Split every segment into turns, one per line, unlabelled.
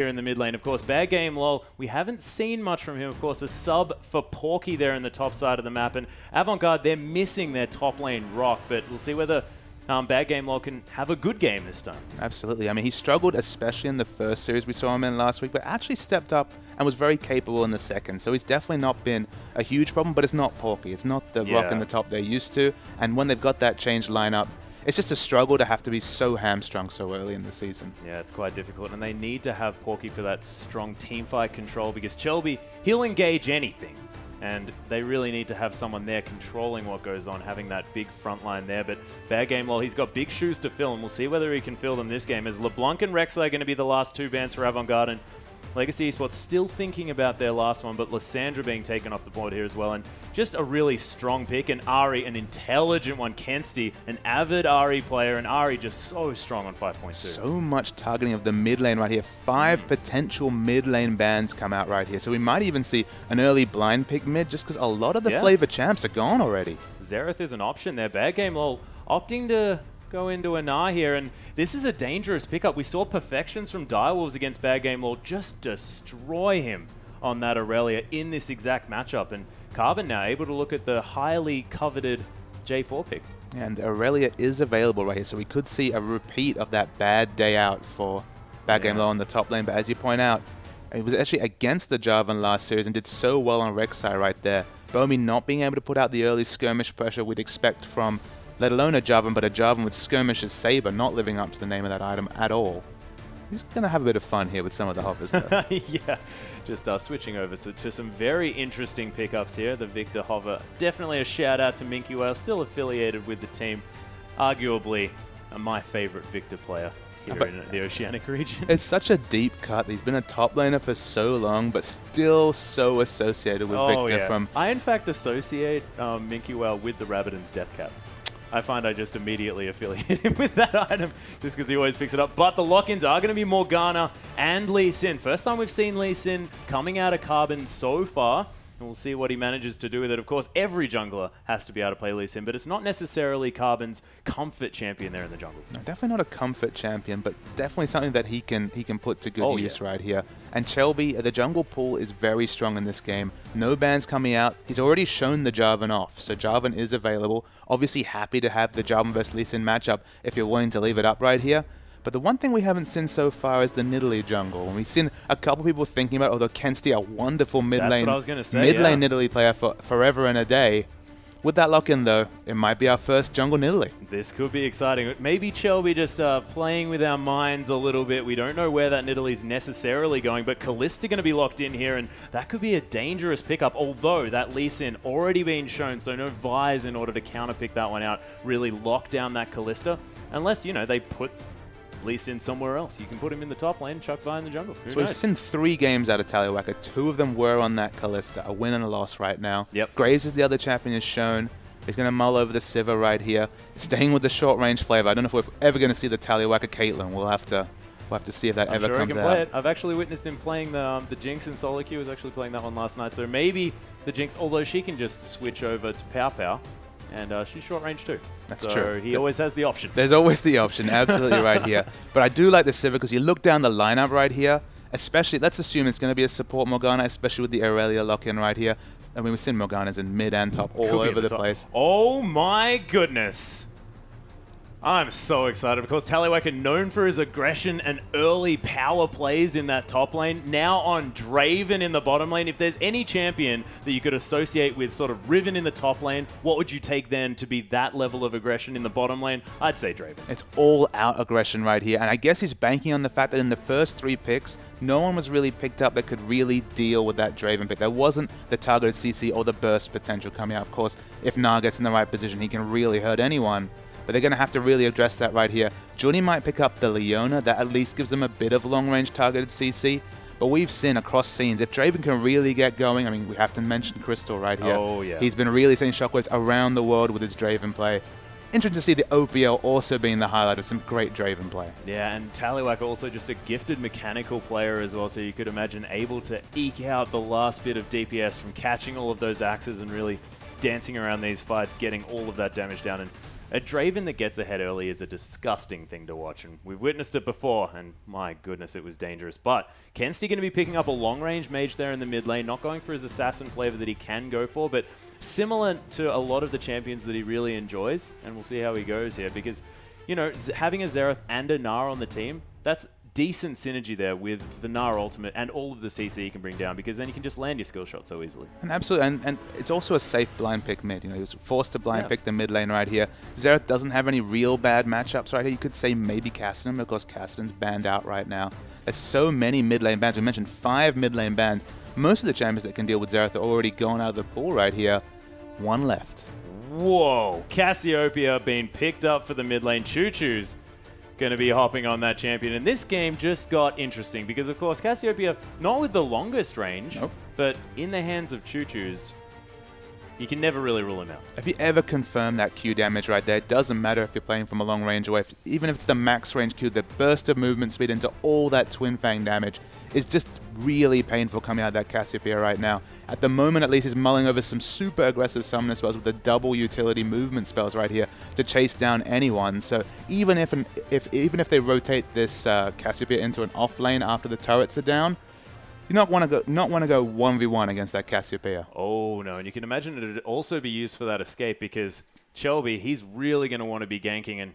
here in the mid lane. Of course, bad game, lol. We haven't seen much from him. Of course, a sub for Porky there in the top side of the map. And Avant Garde, they're missing their top lane rock, but we'll see whether bad game, lol can have a good game this time.
Absolutely. I mean, he struggled, especially in the first series we saw him in last week, but actually stepped up and was very capable in the second. So he's definitely not been a huge problem, but it's not Porky. It's not the rock in the top they're used to. And when they've got that changed lineup, it's just a struggle to have to be so hamstrung so early in the season.
Yeah, it's quite difficult, and they need to have Porky for that strong teamfight control because Chelby, he'll engage anything, and they really need to have someone there controlling what goes on, having that big front line there. But bad game, lol, he's got big shoes to fill, and we'll see whether he can fill them this game, as LeBlanc and Rexler are going to be the last two bans for Avant Garde. And Legacy Esports still thinking about their last one, but Lysandra being taken off the board here as well. And just a really strong pick. And Ari, an intelligent one. Kensti, an avid Ari player. And Ari just so strong on 5.2.
So much targeting of the mid lane right here. 5 potential mid lane bans come out right here. So we might even see an early blind pick mid just because a lot of the flavor champs are gone already.
Xerath is an option there. Bad game, lol, opting to go into a Gnar here, and this is a dangerous pickup. We saw Perfections from Direwolves against Bad Game Lord just destroy him on that Aurelia in this exact matchup, and Carbon now able to look at the highly coveted J4 pick.
And Aurelia is available right here, so we could see a repeat of that bad day out for Bad Game Lord on the top lane, but as you point out, it was actually against the Jarvan last series and did so well on Rek'Sai right there. Bomi not being able to put out the early skirmish pressure we'd expect from let alone a Jarvan, but a Jarvan with Skirmish's Saber, not living up to the name of that item at all. He's going to have a bit of fun here with some of the hovers, though.
Yeah, just switching over to some very interesting pickups here. The Victor hover, definitely a shout-out to Minky Whale, still affiliated with the team. Arguably my favorite Victor player here in the Oceanic region.
It's such a deep cut. He's been a top laner for so long, but still so associated with Victor from...
I, in fact, associate Minky Whale with the Rabbidan's Death Cap. I find I just immediately affiliate him with that item just because he always picks it up. But the lock-ins are going to be Morgana and Lee Sin. First time we've seen Lee Sin coming out of Carbon so far. And we'll see what he manages to do with it. Of course, every jungler has to be able to play Lee Sin, but it's not necessarily Carbon's comfort champion there in the jungle.
No, definitely not a comfort champion, but definitely something that he can put to good use right here. And Chelby, the jungle pool is very strong in this game. No bans coming out. He's already shown the Jarvan off, so Jarvan is available. Obviously happy to have the Jarvan vs Lee Sin matchup if you're willing to leave it up right here. But the one thing we haven't seen so far is the Nidalee jungle. And we've seen a couple people thinking about, although Kensti, a wonderful mid-lane Nidalee player for forever and a day. With that lock-in, though, it might be our first jungle Nidalee.
This could be exciting. Maybe Chelby just playing with our minds a little bit. We don't know where that Nidalee's necessarily going, but Kalista going to be locked in here, and that could be a dangerous pickup, although that Lee Sin already been shown, so no Vise in order to counterpick that one out, really lock down that Kalista, unless, you know, they put Lee Sin somewhere else. You can put him in the top lane, chuck Vi in the jungle.
So we've seen 3 games out of Tallywhacker. 2 of them were on that Kalista. A win and a loss right now.
Yep.
Graves is the other champion is shown. He's going to mull over the Sivir right here. Staying with the short-range flavor. I don't know if we're ever going to see the Tallywhacker Caitlyn. We'll have to see if that ever comes out.
Play it. I've actually witnessed him playing the Jinx in solo queue. I was actually playing that one last night. So maybe the Jinx, although she can just switch over to Pow Pow. And she's short range too.
That's true.
He always has the option.
There's always the option, absolutely right here. But I do like the Sivir because you look down the lineup right here, especially, let's assume it's going to be a support Morgana, especially with the Aurelia lock-in right here. I mean, we've seen Morganas in mid and top all over the place.
Oh my goodness. I'm so excited because Tallywhacker, known for his aggression and early power plays in that top lane, now on Draven in the bottom lane. If there's any champion that you could associate with sort of Riven in the top lane, what would you take then to be that level of aggression in the bottom lane? I'd say Draven.
It's all-out aggression right here, and I guess he's banking on the fact that in the first 3 picks, no one was really picked up that could really deal with that Draven pick. There wasn't the targeted CC or the burst potential coming out. Of course, if Gnar gets in the right position, he can really hurt anyone. But they're going to have to really address that right here. Junie might pick up the Leona. That at least gives them a bit of long-range targeted CC. But we've seen across scenes, if Draven can really get going, I mean, we have to mention Crystal right here.
Oh, yeah.
He's been really sending shockwaves around the world with his Draven play. Interesting to see the OPL also being the highlight of some great Draven play.
Yeah, and Tallywhacker also just a gifted mechanical player as well, so you could imagine able to eke out the last bit of DPS from catching all of those axes and really dancing around these fights, getting all of that damage down. And A Draven that gets ahead early is a disgusting thing to watch, and we've witnessed it before, and my goodness, it was dangerous. But Kensti going to be picking up a long-range mage there in the mid lane, not going for his assassin flavor that he can go for, but similar to a lot of the champions that he really enjoys, and we'll see how he goes here, because, you know, having a Xerath and a Gnar on the team, that's decent synergy there with the Gnar ultimate and all of the CC you can bring down, because then you can just land your skill shot so easily.
And absolutely, and it's also a safe blind pick mid. You know, he was forced to blind pick the mid lane right here. Xerath doesn't have any real bad matchups right here. You could say maybe Kassadin, of course Kassadin's banned out right now. There's so many mid lane bans. We mentioned 5 mid lane bans. Most of the champions that can deal with Xerath are already gone out of the pool right here. 1 left.
Whoa, Cassiopeia being picked up for the mid lane. Choo-Choo's going to be hopping on that champion. And this game just got interesting because, of course, Cassiopeia, not with the longest range, but in the hands of Choo-Choo's, you can never really rule him out.
If you ever confirm that Q damage right there, it doesn't matter if you're playing from a long range away. Even if it's the max range Q, the burst of movement speed into all that Twin Fang damage is just really painful coming out of that Cassiopeia right now. At the moment, at least, he's mulling over some super aggressive summoner spells with the double utility movement spells right here to chase down anyone. So even if they rotate this Cassiopeia into an off lane after the turrets are down, you not want to go 1v1 against that Cassiopeia.
Oh no, and you can imagine it would also be used for that escape because Shelby, he's really going to want to be ganking, and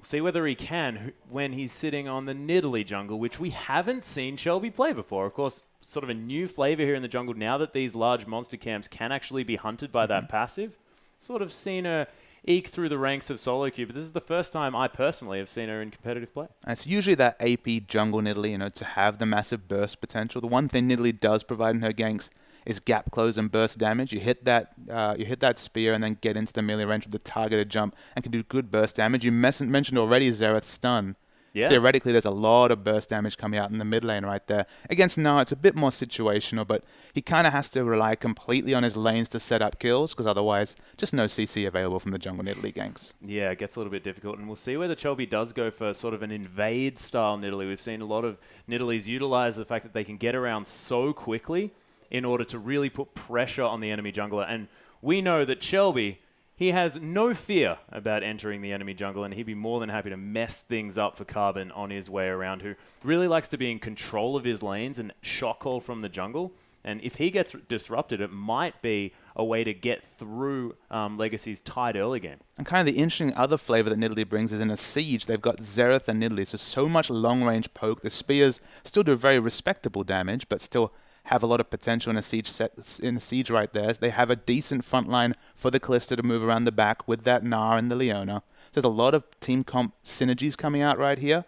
see whether he can when he's sitting on the Nidalee jungle, which we haven't seen Shelby play before. Of course, sort of a new flavor here in the jungle now that these large monster camps can actually be hunted by that passive. Sort of seen her eke through the ranks of solo queue, but this is the first time I personally have seen her in competitive play.
And it's usually that AP jungle Nidalee, you know, to have the massive burst potential. The one thing Nidalee does provide in her ganks is gap close and burst damage. You hit that spear and then get into the melee range with the targeted jump and can do good burst damage. You mentioned already Xerath's stun.
Yeah.
Theoretically, there's a lot of burst damage coming out in the mid lane right there. Against Gnar, it's a bit more situational, but he kind of has to rely completely on his lanes to set up kills, because otherwise, just no CC available from the jungle Nidalee ganks.
Yeah, it gets a little bit difficult, and we'll see whether Chelby does go for sort of an invade-style Nidalee. We've seen a lot of Nidalees utilize the fact that they can get around so quickly in order to really put pressure on the enemy jungler, and we know that Shelby, he has no fear about entering the enemy jungle, and he'd be more than happy to mess things up for Carbon on his way around, who really likes to be in control of his lanes and shock call from the jungle. And if he gets disrupted, it might be a way to get through Legacy's tight early game.
And kind of the interesting other flavor that Nidalee brings is in a siege, they've got Xerath and Nidalee, so much long-range poke. The spears still do very respectable damage, but still have a lot of potential in a siege right there. They have a decent front line for the Kalista to move around the back with that Gnar and the Leona. There's a lot of team comp synergies coming out right here.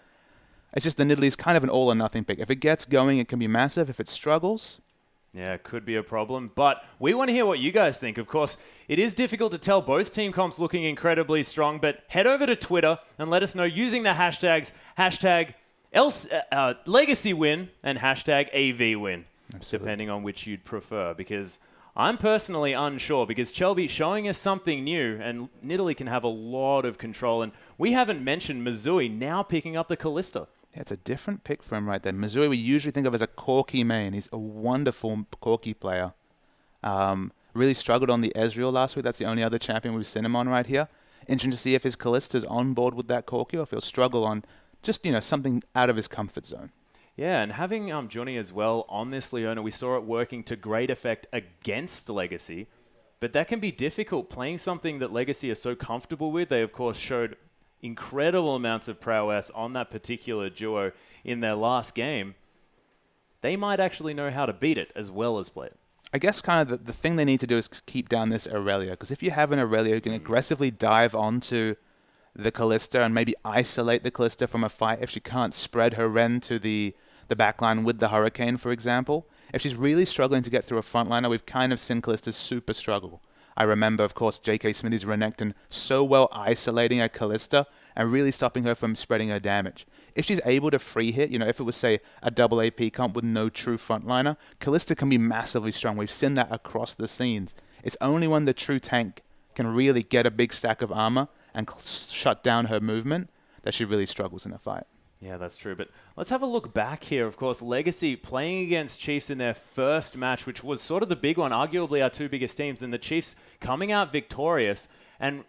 It's just the Nidalee's kind of an all or nothing pick. If it gets going, it can be massive. If it struggles,
yeah, it could be a problem. But we want to hear what you guys think. Of course, it is difficult to tell. Both team comps looking incredibly strong, but head over to Twitter and let us know using the hashtags, Legacy win and hashtag AV win. Absolutely. Depending on which you'd prefer, because I'm personally unsure, because Shelby showing us something new, and Nidalee can have a lot of control, and we haven't mentioned Misui now picking up the Kalista.
Yeah, it's a different pick for him right there. Misui we usually think of as a Corki main. He's a wonderful Corki player. Really struggled on the Ezreal last week. That's the only other champion we've seen him on right here. Interesting to see if his Kalista's on board with that Corki, or if he'll struggle on just, you know, something out of his comfort zone.
Yeah, and having Johnny as well on this Leona, we saw it working to great effect against Legacy, but that can be difficult playing something that Legacy are so comfortable with. They, of course, showed incredible amounts of prowess on that particular duo in their last game. They might actually know how to beat it as well as play it.
I guess kind of the thing they need to do is keep down this Aurelia, because if you have an Aurelia who can aggressively dive onto the Kalista and maybe isolate the Kalista from a fight if she can't spread her Ren to the backline with the Hurricane, for example. If she's really struggling to get through a frontliner, we've kind of seen Kalista's super struggle. I remember, of course, J.K. Smithy's Renekton so well isolating a Kalista and really stopping her from spreading her damage. If she's able to free hit, you know, if it was, say, a double AP comp with no true frontliner, Kalista can be massively strong. We've seen that across the scenes. It's only when the true tank can really get a big stack of armor and shut down her movement that she really struggles in a fight.
Yeah, that's true. But let's have a look back here. Of course, Legacy playing against Chiefs in their first match, which was sort of the big one, arguably our two biggest teams, and the Chiefs coming out victorious. And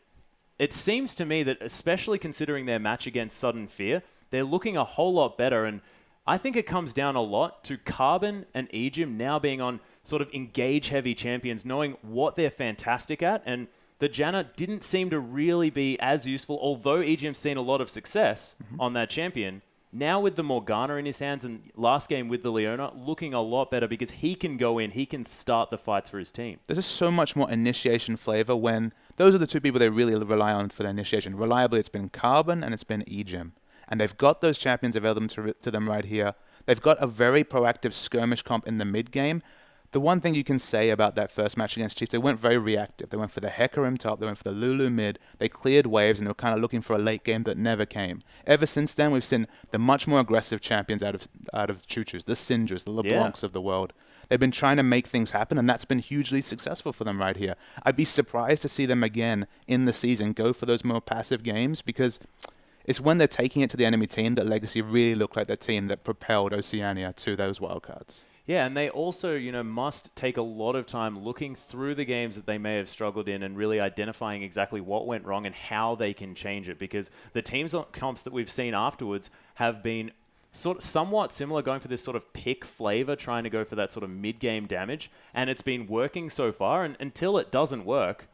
it seems to me that, especially considering their match against Sudden Fear, they're looking a whole lot better. And I think it comes down a lot to Carbon and Ejim now being on sort of engage-heavy champions, knowing what they're fantastic at. And the Janna didn't seem to really be as useful, although Ejim's seen a lot of success on that champion. Now with the Morgana in his hands and last game with the Leona, looking a lot better because he can go in, he can start the fights for his team.
There's just so much more initiation flavor when those are the two people they really rely on for their initiation. Reliably, it's been Carbon and it's been Ejim. And they've got those champions available to them right here. They've got a very proactive skirmish comp in the mid game. The one thing you can say about that first match against Chiefs, they went very reactive. They went for the Hecarim top, they went for the Lulu mid, they cleared waves, and they were kind of looking for a late game that never came. Ever since then, we've seen the much more aggressive champions out of Choo-Choos, the Syndras, the LeBlancs of the world. They've been trying to make things happen, and that's been hugely successful for them right here. I'd be surprised to see them again in the season go for those more passive games, because it's when they're taking it to the enemy team that Legacy really looked like the team that propelled Oceania to those wildcards.
Yeah, and they also, must take a lot of time looking through the games that they may have struggled in and really identifying exactly what went wrong and how they can change it, because the teams comps that we've seen afterwards have been somewhat similar, going for this sort of pick flavor, trying to go for that sort of mid-game damage, and it's been working so far, and until it doesn't work,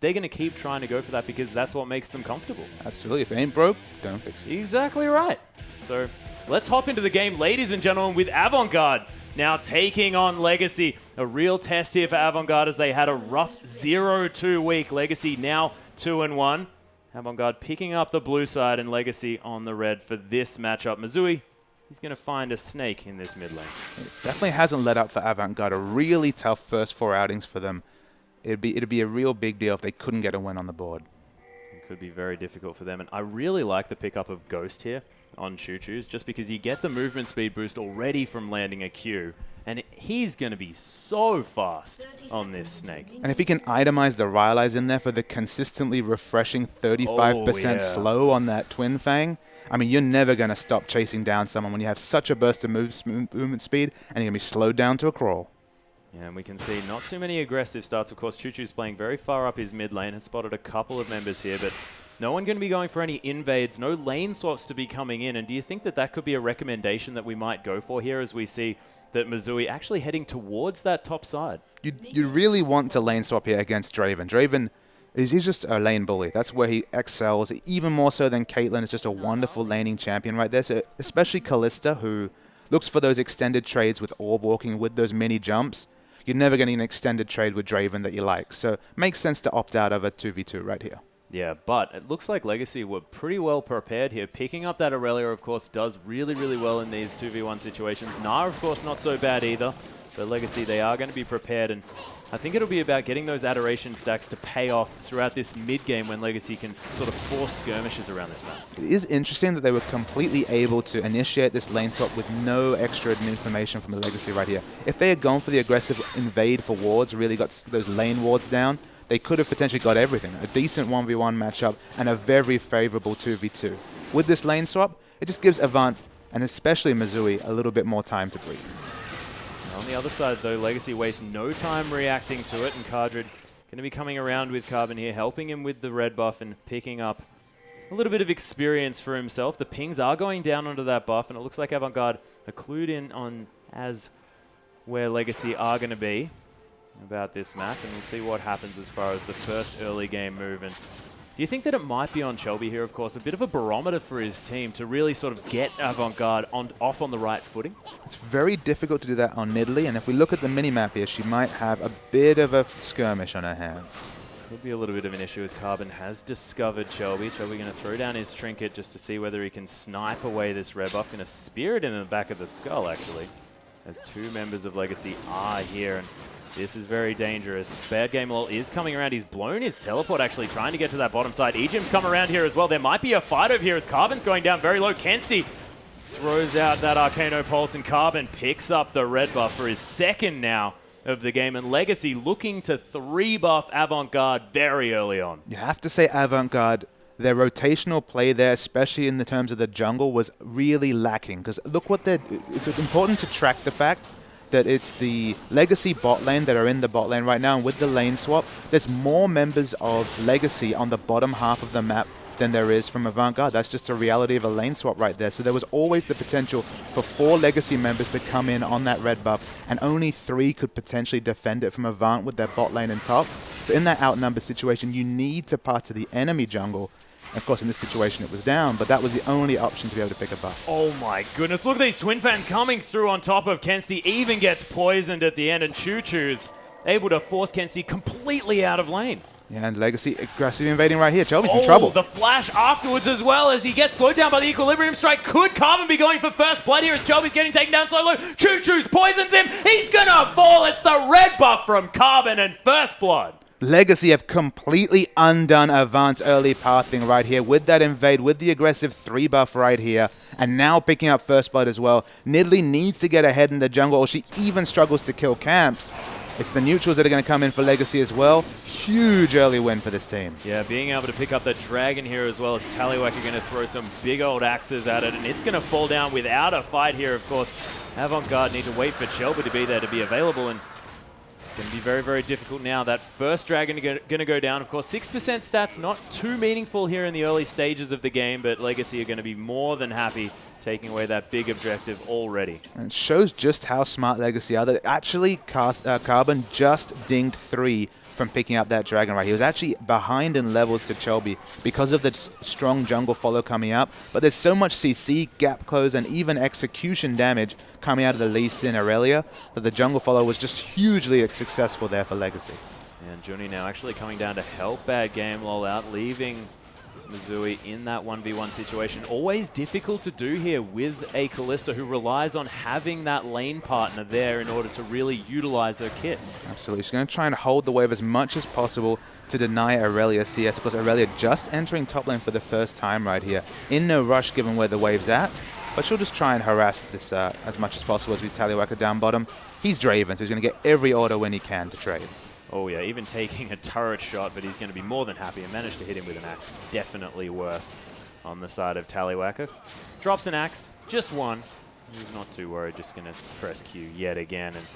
they're going to keep trying to go for that because that's what makes them comfortable.
Absolutely. If it ain't broke, don't fix it.
Exactly right. So let's hop into the game, ladies and gentlemen, with Avant Garde now taking on Legacy. A real test here for Avant Garde as they had a rough 0-2 week. Legacy now 2-1. Avant Garde picking up the blue side and Legacy on the red for this matchup. Missouri, he's going to find a snake in this mid lane.
It definitely hasn't let up for Avant Garde. A really tough first 4 outings for them. It'd be a real big deal if they couldn't get a win on the board.
It could be very difficult for them. And I really like the pickup of Ghost here on Choo-Choos, just because you get the movement speed boost already from landing a Q, and he's going to be so fast on this snake.
And if he can itemize the Rylai's in there for the consistently refreshing 35% slow on that Twin Fang, I mean, you're never going to stop chasing down someone when you have such a burst of movement speed, and you're going to be slowed down to a crawl.
Yeah, and we can see not too many aggressive starts. Of course, Choo-Choo's playing very far up his mid lane, has spotted a couple of members here, but no one going to be going for any invades, no lane swaps to be coming in. And do you think that that could be a recommendation that we might go for here as we see that Missouri actually heading towards that top side?
You really want to lane swap here against Draven. Draven, he's just a lane bully. That's where he excels, even more so than Caitlyn. Is just a wonderful laning champion right there. So especially Callista, who looks for those extended trades with orb walking, with those mini jumps. You're never getting an extended trade with Draven that you like. So makes sense to opt out of a 2v2 right here.
Yeah, but it looks like Legacy were pretty well prepared here. Picking up that Aurelia, of course, does really, really well in these 2v1 situations. Nara, of course, not so bad either. But Legacy, they are going to be prepared. And I think it'll be about getting those adoration stacks to pay off throughout this mid-game when Legacy can sort of force skirmishes around this map.
It is interesting that they were completely able to initiate this lane swap with no extra information from the Legacy right here. If they had gone for the aggressive invade for wards, really got those lane wards down, they could have potentially got everything. A decent 1v1 matchup and a very favorable 2v2. With this lane swap, it just gives Avant, and especially Missouri, a little bit more time to breathe.
On the other side, though, Legacy wastes no time reacting to it, and Cardred going to be coming around with Carbon here, helping him with the red buff and picking up a little bit of experience for himself. The pings are going down onto that buff, and it looks like Avant Garde are clued in on as where Legacy are going to be about this map, and we'll see what happens as far as the first early game move. And do you think that it might be on Shelby here, of course, a bit of a barometer for his team to really sort of get Avant Garde off on the right footing?
It's very difficult to do that on Nidalee, and if we look at the minimap here, she might have a bit of a skirmish on her hands.
Could be a little bit of an issue as Carbon has discovered Shelby. Shelby going to throw down his trinket just to see whether he can snipe away this red buff. Going to spear it in the back of the skull, actually, as 2 members of Legacy are here. And this is very dangerous. Bad Game Lol is coming around. He's blown his teleport, actually, trying to get to that bottom side. Ejim's come around here as well. There might be a fight over here as Carbon's going down very low. Kensti throws out that Arcano Pulse, and Carbon picks up the red buff for his second now of the game. And Legacy looking to 3-buff Avant Garde very early on.
You have to say Avant Garde, their rotational play there, especially in the terms of the jungle, was really lacking. Because look what they're... It's important to track the fact that it's the Legacy bot lane that are in the bot lane right now, and with the lane swap, there's more members of Legacy on the bottom half of the map than there is from Avant Garde. That's just a reality of a lane swap right there. So there was always the potential for 4 Legacy members to come in on that red buff, and only 3 could potentially defend it from Avant with their bot lane and top. So in that outnumbered situation, you need to pass to the enemy jungle. Of course, in this situation, it was down, but that was the only option to be able to pick a buff.
Oh my goodness, look at these Twin fans coming through on top of Kensti. Even gets poisoned at the end, and Choo Choo's able to force Kensti completely out of lane.
Yeah, and Legacy aggressively invading right here. Chelby's in trouble.
The flash afterwards as well as he gets slowed down by the Equilibrium Strike. Could Carbon be going for first blood here as Chelby's getting taken down so low? Choo Choo's poisons him. He's gonna fall. It's the red buff from Carbon and first blood.
Legacy have completely undone Avant's early pathing right here with that invade, with the aggressive 3 buff right here, and now picking up first blood as well. Nidalee needs to get ahead in the jungle, or she even struggles to kill camps. It's the neutrals that are going to come in for Legacy as well. Huge early win for this team.
Yeah, being able to pick up the dragon here as well as Tallywhack are going to throw some big old axes at it, and it's going to fall down without a fight here, of course. Avant Garde need to wait for Shelby to be there to be available, and it's going to be very, very difficult now. That first dragon going to go down. Of course, 6% stats, not too meaningful here in the early stages of the game, but Legacy are going to be more than happy taking away that big objective already.
And it shows just how smart Legacy are. That actually Carbon just dinged 3 from picking up that dragon right. He was actually behind in levels to Chelby because of the strong jungle follow coming up. But there's so much CC, gap close, and even execution damage coming out of the Lee Sin Aurelia that the jungle follow was just hugely successful there for Legacy.
And Juni now actually coming down to help Bad Game Lol out, leaving Missouri in that 1v1 situation. Always difficult to do here with a Kalista who relies on having that lane partner there in order to really utilize her kit.
Absolutely. She's going to try and hold the wave as much as possible to deny Aurelia CS, because Aurelia just entering top lane for the first time right here. In no rush given where the wave's at, but she'll just try and harass this as much as possible as we Tallywhacker down bottom. He's Draven, so he's going to get every auto when he can to trade.
Oh yeah, even taking a turret shot, but he's going to be more than happy and managed to hit him with an axe. Definitely worth on the side of Tallywhacker. Drops an axe, just one. He's not too worried, just going to press Q yet again. And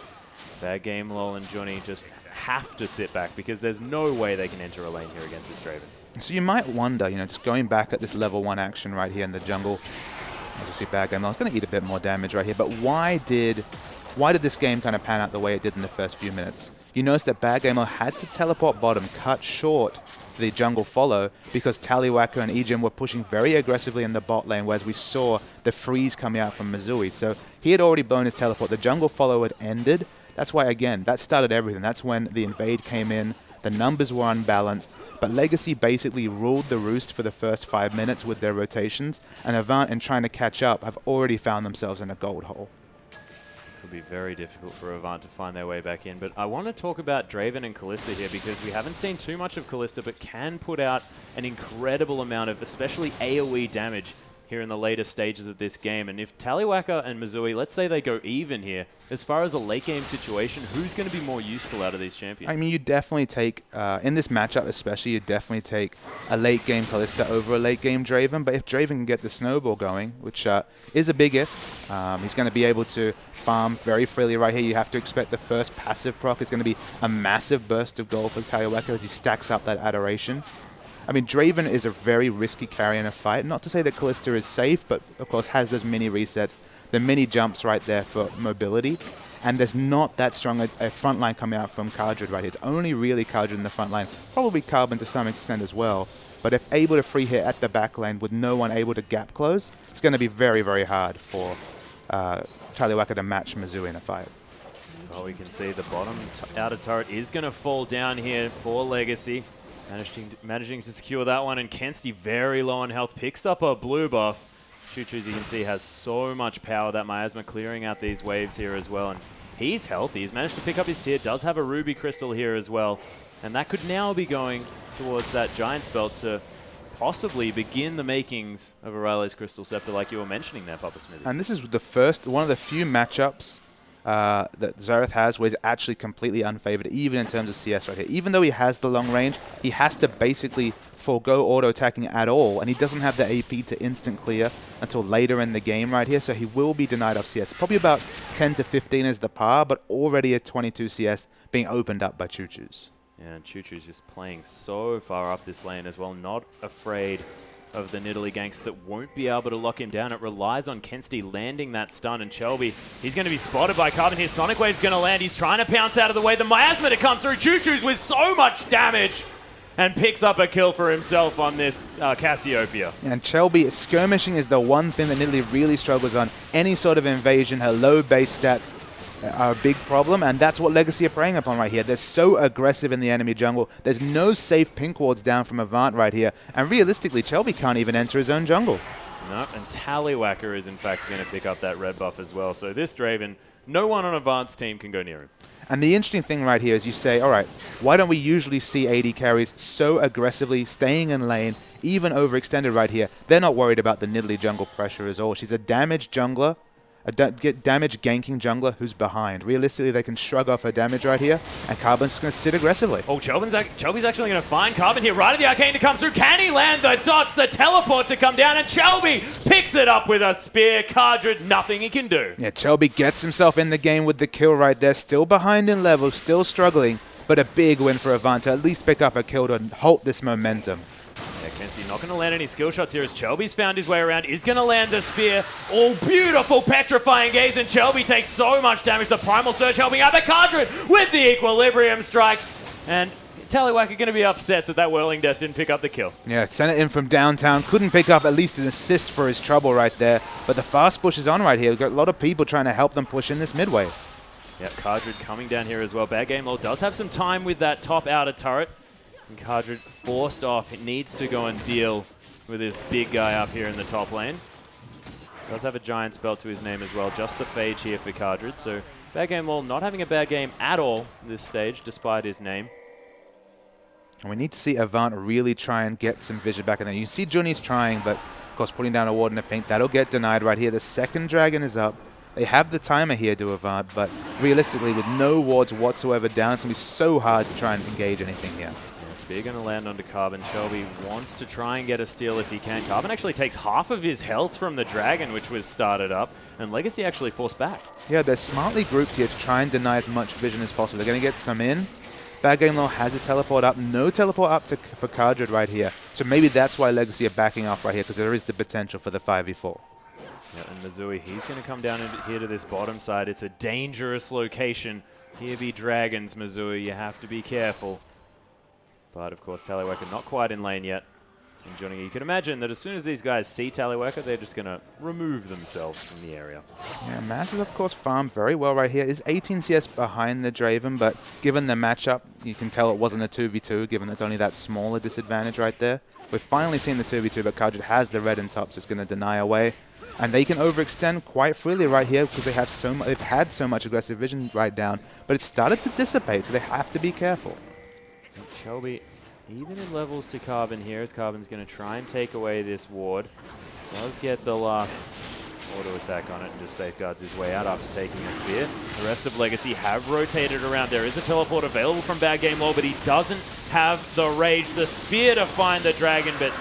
Bad Game Lol and Johnny just have to sit back because there's no way they can enter a lane here against this Draven.
So you might wonder, you know, just going back at this level 1 action right here in the jungle, as you see Bad Game Lol is going to eat a bit more damage right here, but why did this game kind of pan out the way it did in the first few minutes? You notice that Bad Game Lol had to teleport bottom, cut short the jungle follow, because Tallywhacker and Ejim were pushing very aggressively in the bot lane, whereas we saw the freeze coming out from Missouri. So he had already blown his teleport. The jungle follow had ended. That's why, again, that started everything. That's when the invade came in. The numbers were unbalanced, but Legacy basically ruled the roost for the first 5 minutes with their rotations, and Avant, in trying to catch up, have already found themselves in a gold hole.
It'll be very difficult for Avant to find their way back in, but I want to talk about Draven and Kalista here because we haven't seen too much of Kalista, but can put out an incredible amount of especially AoE damage here in the later stages of this game. And if Tallywhacker and Missouri, let's say they go even here, as far as a late game situation, who's going to be more useful out of these champions?
I mean, you definitely take, in this matchup especially, you definitely take a late game Kalista over a late game Draven. But if Draven can get the snowball going, which is a big if, he's going to be able to farm very freely right here. You have to expect the first passive proc is going to be a massive burst of gold for Tallywhacker as he stacks up that Adoration. I mean, Draven is a very risky carry in a fight. Not to say that Kalista is safe, but of course has those mini resets, the mini jumps right there for mobility. And there's not that strong a front line coming out from Kardred right here. It's only really Kardred in the front line, probably Carbon to some extent as well. But if able to free hit at the back lane with no one able to gap close, it's going to be very, very hard for Tallywhacker to match Mizzou in a fight.
Well, we can see the bottom outer turret is going to fall down here for Legacy. Managing to secure that one, and Kensti very low on health, picks up a blue buff. Choo Choo, as you can see, has so much power. That Miasma clearing out these waves here as well, and he's healthy. He's managed to pick up his tier, does have a ruby crystal here as well, and that could now be going towards that giant spell to possibly begin the makings of Aurelia's Crystal Scepter, like you were mentioning there, Papa Smithy.
And this is the first, one of the few matchups that Xerath has where he's actually completely unfavored, even in terms of CS right here. Even though he has the long range, he has to basically forego auto-attacking at all, and he doesn't have the AP to instant clear until later in the game right here, so he will be denied off CS. Probably about 10 to 15 is the par, but already a 22 CS being opened up by Choo-Choo's.
Yeah, and Choo-Choo's just playing so far up this lane as well, not afraid of the Nidalee ganks that won't be able to lock him down. It relies on Kenstead landing that stun, and Chelby, he's going to be spotted by Carbon here. Sonic Wave's going to land. He's trying to pounce out of the way. The miasma to come through. Choo-Choo's with so much damage and picks up a kill for himself on this Cassiopeia.
And Chelby, skirmishing is the one thing that Nidalee really struggles on. Any sort of invasion, her low base stats are a big problem, and that's what Legacy are preying upon right here. They're so aggressive in the enemy jungle. There's no safe pink wards down from Avant right here, and realistically, Chelby can't even enter his own jungle.
No, and Tallywhacker is in fact going to pick up that red buff as well. So this Draven, no one on Avant's team can go near him.
And the interesting thing right here is you say, all right, why don't we usually see AD carries so aggressively staying in lane, even overextended right here? They're not worried about the Nidalee jungle pressure at all. She's a damaged jungler, a damage ganking jungler who's behind. Realistically, they can shrug off her damage right here, and Carbon's just going to sit aggressively.
Oh, Chelby's actually going to find Carbon here, right at the arcane to come through. Can he land the dots, the teleport to come down, and Chelby picks it up with a spear. Cardred, nothing he can do.
Yeah, Chelby gets himself in the game with the kill right there, still behind in level, still struggling, but a big win for Avant to at least pick up a kill to halt this momentum.
Yeah, Kenstead not going to land any skill shots here as Chelby's found his way around. Is going to land the spear. Oh, beautiful petrifying gaze, and Chelby takes so much damage. The primal surge helping out, but Cardred with the equilibrium strike. And Tallywhacker going to be upset that Whirling Death didn't pick up the kill.
Yeah, sent it in from downtown. Couldn't pick up at least an assist for his trouble right there. But the fast push is on right here. We've got a lot of people trying to help them push in this mid wave.
Yeah, Cardred coming down here as well. Bad Game Lord does have some time with that top outer turret. And Cardred forced off. He needs to go and deal with this big guy up here in the top lane. Does have a giant spell to his name as well. Just the Phage here for Cardred. So Bad Game Lord not having a bad game at all this stage, despite his name.
And we need to see Avant really try and get some vision back in there. You can see Juni's trying, but of course putting down a ward in the pink, that'll get denied right here. The second dragon is up. They have the timer here to Avant, but realistically with no wards whatsoever down, it's going to be so hard to try and engage anything here.
Yeah, Spear going to land onto Carbon. Shelby wants to try and get a steal if he can. Carbon actually takes half of his health from the dragon, which was started up, and Legacy actually forced back.
Yeah, they're smartly grouped here to try and deny as much vision as possible. They're going to get some in. Bad Game Law has a teleport up. No teleport up for Cardred right here. So maybe that's why Legacy are backing off right here, because there is the potential for the 5v4.
Yeah, and Missouri, he's going to come down here to this bottom side. It's a dangerous location. Here be dragons, Missouri. You have to be careful. But, of course, Tallywhacker not quite in lane yet. And Johnny, you can imagine that as soon as these guys see Tallywhacker, they're just going to remove themselves from the area.
Yeah, Masses, of course, farmed very well right here. Is 18 CS behind the Draven, but given the matchup, you can tell it wasn't a 2v2, given it's only that smaller disadvantage right there. We've finally seen the 2v2, but Cardred has the red and top, so it's going to deny away. And they can overextend quite freely right here because they have they've had so much aggressive vision right down, but it's started to dissipate, so they have to be careful.
And Shelby, even in levels to Carbon here, as Carbon's going to try and take away this ward. Does get the last auto attack on it and just safeguards his way out after taking a spear. The rest of Legacy have rotated around. There is a teleport available from Bad Game Law, but he doesn't have the rage, the spear to find the dragon, but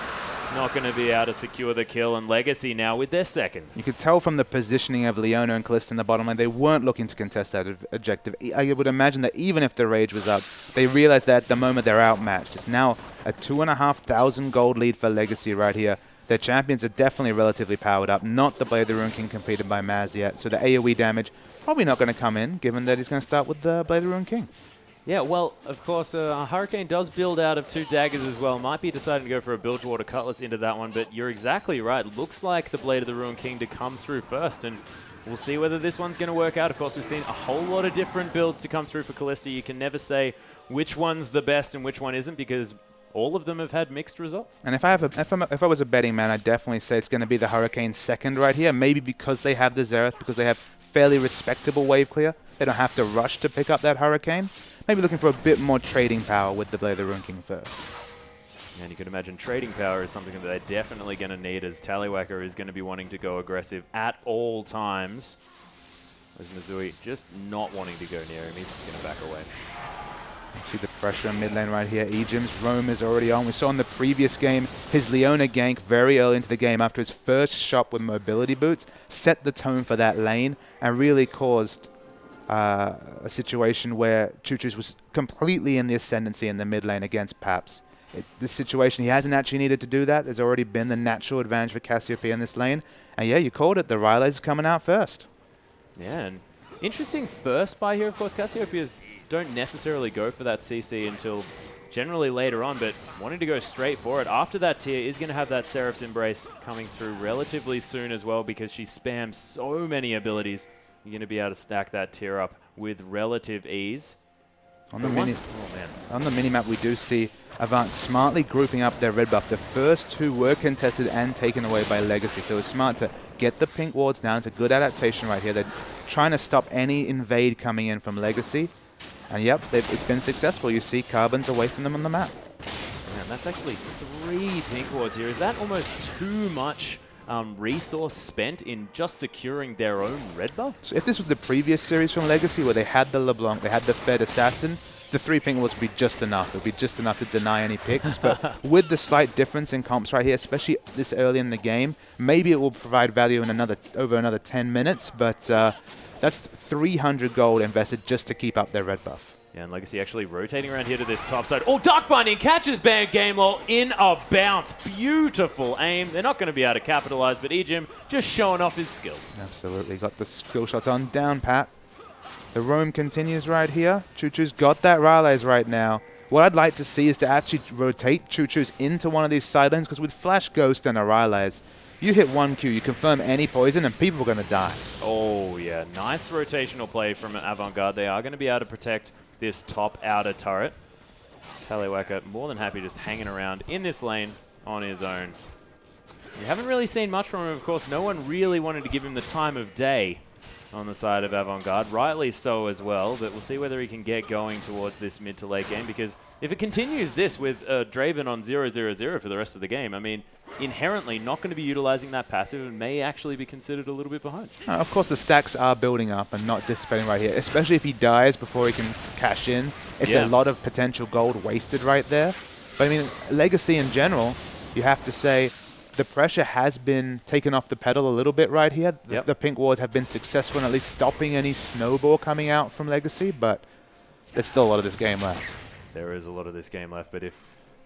not going to be able to secure the kill, and Legacy now with their second.
You could tell from the positioning of Leona and Kalista in the bottom lane, they weren't looking to contest that objective. I would imagine that even if the rage was up, they realized that at the moment they're outmatched. It's now a 2,500 gold lead for Legacy right here. Their champions are definitely relatively powered up. Not the Blade of the Ruin King completed by Maz yet, so the AoE damage probably not going to come in, given that he's going to start with the Blade of the Ruin King.
Yeah, well, of course, Hurricane does build out of 2 daggers as well. Might be deciding to go for a Bilgewater Cutlass into that one, but you're exactly right. Looks like the Blade of the Ruin King to come through first, and we'll see whether this one's going to work out. Of course, we've seen a whole lot of different builds to come through for Kalista. You can never say which one's the best and which one isn't, because all of them have had mixed results. And
if I was a betting man, I'd definitely say it's going to be the Hurricane second right here, maybe because they have the Xerath, because they have fairly respectable wave clear. They don't have to rush to pick up that Hurricane. Maybe looking for a bit more trading power with the Blade of the Ruin King first.
And you can imagine trading power is something that they're definitely going to need, as Tallywhacker is going to be wanting to go aggressive at all times. As Missouri just not wanting to go near him, he's just going to back away.
See the pressure in mid lane right here. Ejim's roam is already on. We saw in the previous game his Leona gank very early into the game after his first shot with mobility boots set the tone for that lane and really caused a situation where Choo-Choo's was completely in the ascendancy in the mid lane against Paps. This situation, he hasn't actually needed to do that. There's already been the natural advantage for Cassiopeia in this lane. And yeah, you called it. The Ryle's coming out first.
Yeah, and interesting first buy here. Of course, Cassiopeia's don't necessarily go for that CC until generally later on, but wanting to go straight for it. After that tier is going to have that Seraph's Embrace coming through relatively soon as well because she spams so many abilities. You're going to be able to stack that tier up with relative ease.
On the minimap, we do see Avant smartly grouping up their red buff. The first two were contested and taken away by Legacy, so it's smart to get the pink wards down. It's a good adaptation right here. They're trying to stop any invade coming in from Legacy. And yep, it's been successful. You see Carbons away from them on the map.
Man, that's actually 3 pink wards here. Is that almost too much resource spent in just securing their own red buff?
So if this was the previous series from Legacy where they had the LeBlanc, they had the Fed Assassin, the 3 pink wards would be just enough. It would be just enough to deny any picks. But with the slight difference in comps right here, especially this early in the game, maybe it will provide value in over another 10 minutes. But that's 300 gold invested just to keep up their red buff.
Yeah, and Legacy actually rotating around here to this top side. Oh, Dark Binding catches Band Game Law in a bounce. Beautiful aim. They're not going to be able to capitalize, but Ejim just showing off his skills.
Absolutely. Got the skill shots on down, Pat. The roam continues right here. Choo-Choo's got that Ryle's right now. What I'd like to see is to actually rotate Choo-Choo's into one of these side lanes, because with Flash Ghost and a Ryle's, you hit 1Q, you confirm any poison, and people are going to die.
Oh, yeah. Nice rotational play from Avant Garde. They are going to be able to protect this top outer turret. Tallywacker more than happy just hanging around in this lane on his own. You haven't really seen much from him, of course. No one really wanted to give him the time of day on the side of Avant Garde. Rightly so as well, but we'll see whether he can get going towards this mid to late game, because if it continues this with Draven on 0-0-0 for the rest of the game, I mean, inherently not going to be utilizing that passive and may actually be considered a little bit behind.
Of course, the stacks are building up and not dissipating right here, especially if he dies before he can cash in. It's a lot of potential gold wasted right there. But I mean, Legacy in general, you have to say, the pressure has been taken off the pedal a little bit right here. The pink wards have been successful in at least stopping any snowball coming out from Legacy, but there's still a lot of this game left.
There is a lot of this game left, but if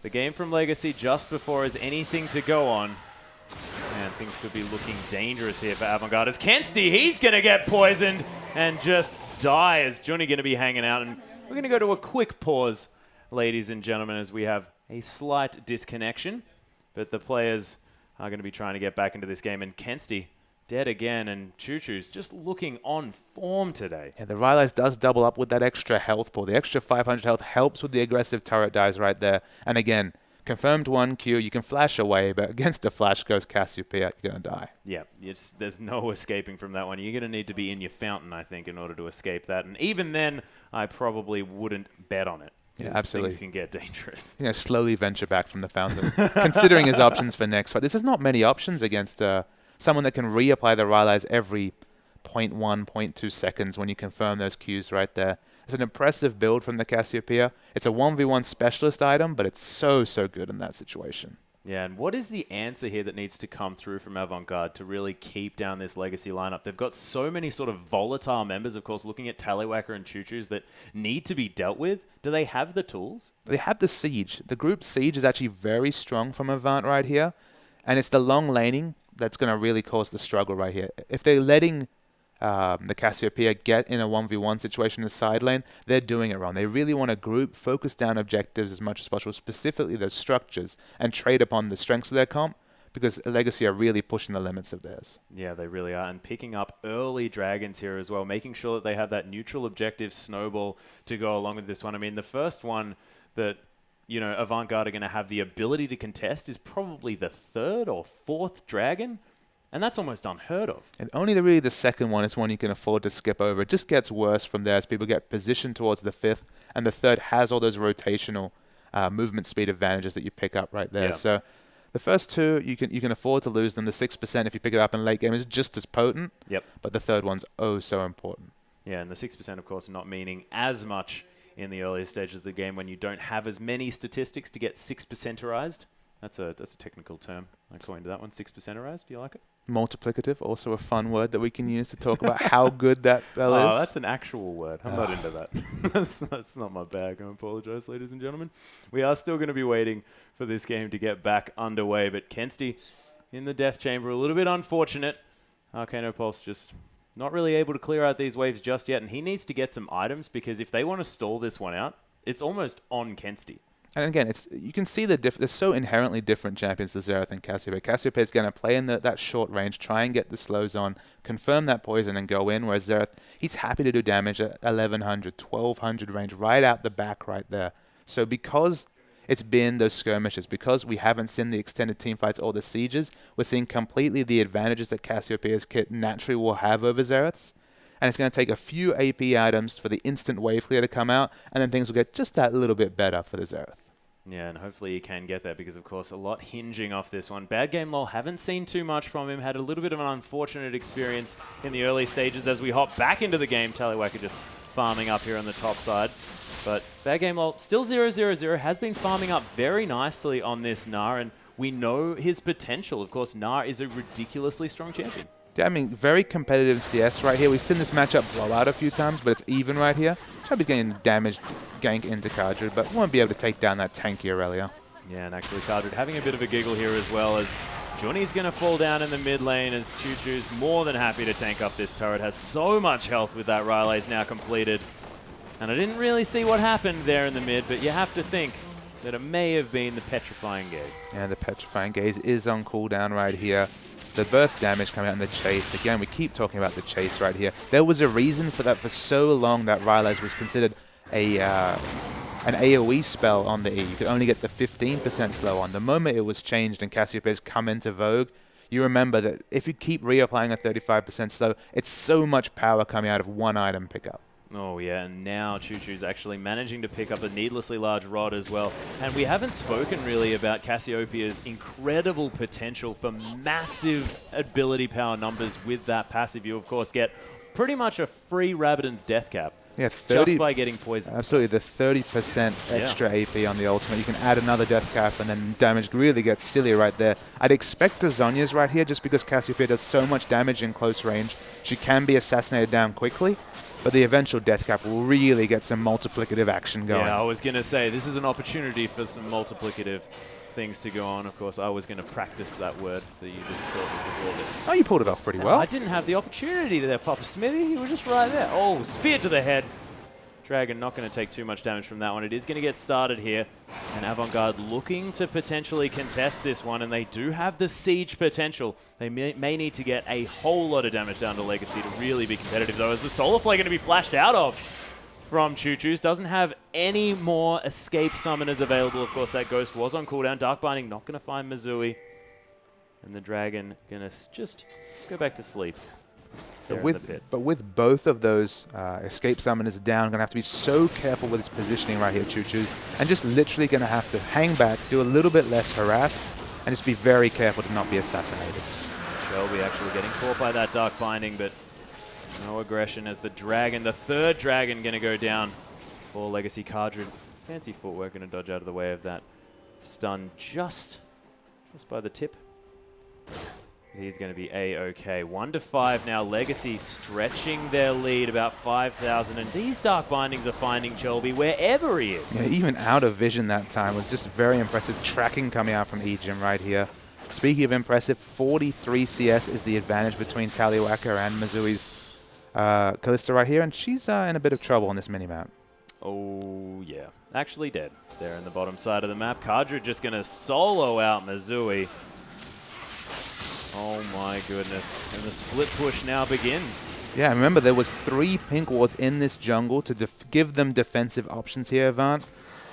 the game from Legacy just before has anything to go on, man, things could be looking dangerous here for Avant Garde. As Kensti, he's going to get poisoned and just die as Johnny going to be hanging out. And we're going to go to a quick pause, ladies and gentlemen, as we have a slight disconnection, but the players are going to be trying to get back into this game. And Kensti dead again, and Choo-Choo's just looking on form today.
Yeah, the Ryle's does double up with that extra health pool. The extra 500 health helps with the aggressive turret dives right there. And again, confirmed 1Q, you can flash away, but against a Flash Ghost Cassiopeia, you're going to die.
Yeah, there's no escaping from that one. You're going to need to be in your fountain, I think, in order to escape that. And even then, I probably wouldn't bet on it.
Yeah, absolutely.
Things can get dangerous.
You know, slowly venture back from the fountain, considering his options for next fight. This is not many options against someone that can reapply the Ryle's every 0.1, 0.2 seconds when you confirm those Qs right there. It's an impressive build from the Cassiopeia. It's a 1v1 specialist item, but it's so good in that situation.
Yeah, and what is the answer here that needs to come through from Avant Garde to really keep down this Legacy lineup? They've got so many sort of volatile members, of course, looking at Tallywacker and Choo-Choo's that need to be dealt with. Do they have the tools? They
have the Siege. The group Siege is actually very strong from Avant right here, and it's the long laning that's going to really cause the struggle right here. If they're letting the Cassiopeia get in a 1v1 situation in the side lane, they're doing it wrong. They really want to group, focus down objectives as much as possible, specifically those structures, and trade upon the strengths of their comp, because Legacy are really pushing the limits of theirs.
Yeah, they really are, and picking up early dragons here as well, making sure that they have that neutral objective snowball to go along with this one. I mean, the first one that, you know, Avant Garde are going to have the ability to contest is probably the 3rd or 4th dragon. And that's almost unheard of.
And only really the second one is one you can afford to skip over. It just gets worse from there as people get positioned towards the 5th, and the 3rd has all those rotational movement speed advantages that you pick up right there.
Yep.
So the first 2, you can afford to lose them. The 6%, if you pick it up in late game, is just as potent.
Yep.
But the 3rd one's oh so important.
Yeah, and the 6%, of course, not meaning as much in the earlier stages of the game when you don't have as many statistics to get 6%erized. That's a technical term. I coined that one, 6%erized. Do you like it?
Multiplicative, also a fun word that we can use to talk about how good that spell is.
Oh, that's an actual word. I'm not into that. That's not my bag. I apologize, ladies and gentlemen. We are still going to be waiting for this game to get back underway, but Kensty in the death chamber, a little bit unfortunate. Arcano Pulse just not really able to clear out these waves just yet, and he needs to get some items because if they want to stall this one out, it's almost on Kensty.
And again, you can see they're so inherently different champions, the Xerath and Cassiopeia. Cassiopeia is going to play in that short range, try and get the slows on, confirm that poison and go in, whereas Xerath, he's happy to do damage at 1100, 1200 range, right out the back right there. So because it's been those skirmishes, because we haven't seen the extended team fights or the sieges, we're seeing completely the advantages that Cassiopeia's kit naturally will have over Xerath's. And it's going to take a few AP items for the instant wave clear to come out, and then things will get just that little bit better for the Xerath.
Yeah, and hopefully he can get that because, of course, a lot hinging off this one. Bad game lol, haven't seen too much from him. Had a little bit of an unfortunate experience in the early stages as we hop back into the game. Tallywacker just farming up here on the top side. But bad game lol, still 0-0-0, has been farming up very nicely on this Gnar, and we know his potential. Of course, Gnar is a ridiculously strong champion.
Yeah, I mean, very competitive CS right here. We've seen this matchup blow out a few times, but it's even right here. Chubby's getting damaged gank into Kardrid, but won't be able to take down that tanky Aurelia.
Yeah, and actually Kardrid having a bit of a giggle here as well as Johnny's going to fall down in the mid lane as Choo Choo's more than happy to tank up this turret. Has so much health with that Rilee's now completed. And I didn't really see what happened there in the mid, but you have to think that it may have been the Petrifying Gaze.
Yeah, the Petrifying Gaze is on cooldown right here. The burst damage coming out in the chase. Again, we keep talking about the chase right here. There was a reason for that for so long that Rilee's was considered an AoE spell on the E. You could only get the 15% slow on. The moment it was changed and Cassiopeia's come into vogue, you remember that if you keep reapplying a 35% slow, it's so much power coming out of one item pickup.
Oh yeah, and now Choo Choo's actually managing to pick up a needlessly large rod as well. And we haven't spoken really about Cassiopeia's incredible potential for massive ability power numbers with that passive. You, of course, get pretty much a free Rabbidan's death cap.
Yeah, 30,
just by getting poisoned.
Absolutely, the 30% extra AP on the ultimate. You can add another death cap, and then damage really gets silly right there. I'd expect a Zhonya's right here, just because Cassiopeia does so much damage in close range. She can be assassinated down quickly, but the eventual death cap will really get some multiplicative action going.
Yeah, I was going to say, this is an opportunity for some multiplicative things to go on. Of course, I was going to practice that word that you just taught me before.
Oh, you pulled it off pretty well.
I didn't have the opportunity there, Papa Smithy. You were just right there. Oh, spear to the head. Dragon not going to take too much damage from that one. It is going to get started here. And Avant Garde looking to potentially contest this one. And they do have the siege potential. They may need to get a whole lot of damage down to Legacy to really be competitive, though, as the Solar Flare going to be flashed out of from Choo Choo's. Doesn't have any more escape summoners available. Of course, that Ghost was on cooldown. Dark Binding not going to find Misui. And the Dragon going to just go back to sleep.
But with both of those escape summoners down, going to have to be so careful with his positioning right here, Choo Choo, and just literally going to have to hang back, do a little bit less harass, and just be very careful to not be assassinated.
Shelby actually getting caught by that Dark Binding, but no aggression as the Dragon, the third Dragon, going to go down for Legacy. Kardrid. Fancy footwork, going to dodge out of the way of that stun just by the tip. He's going to be A-OK. 1-5 now. Legacy stretching their lead about 5,000. And these Dark Bindings are finding Chelby wherever he is.
Yeah, even out of vision that time was just very impressive tracking coming out from Ejim right here. Speaking of impressive, 43 CS is the advantage between Tallywacker and Mizui's Kalista right here. And she's in a bit of trouble on this minimap.
Oh, yeah. Actually dead there in the bottom side of the map. Kardrid just going to solo out Misui. Oh my goodness. And the split push now begins.
Yeah, remember there was 3 pink wards in this jungle to give them defensive options here, Avant.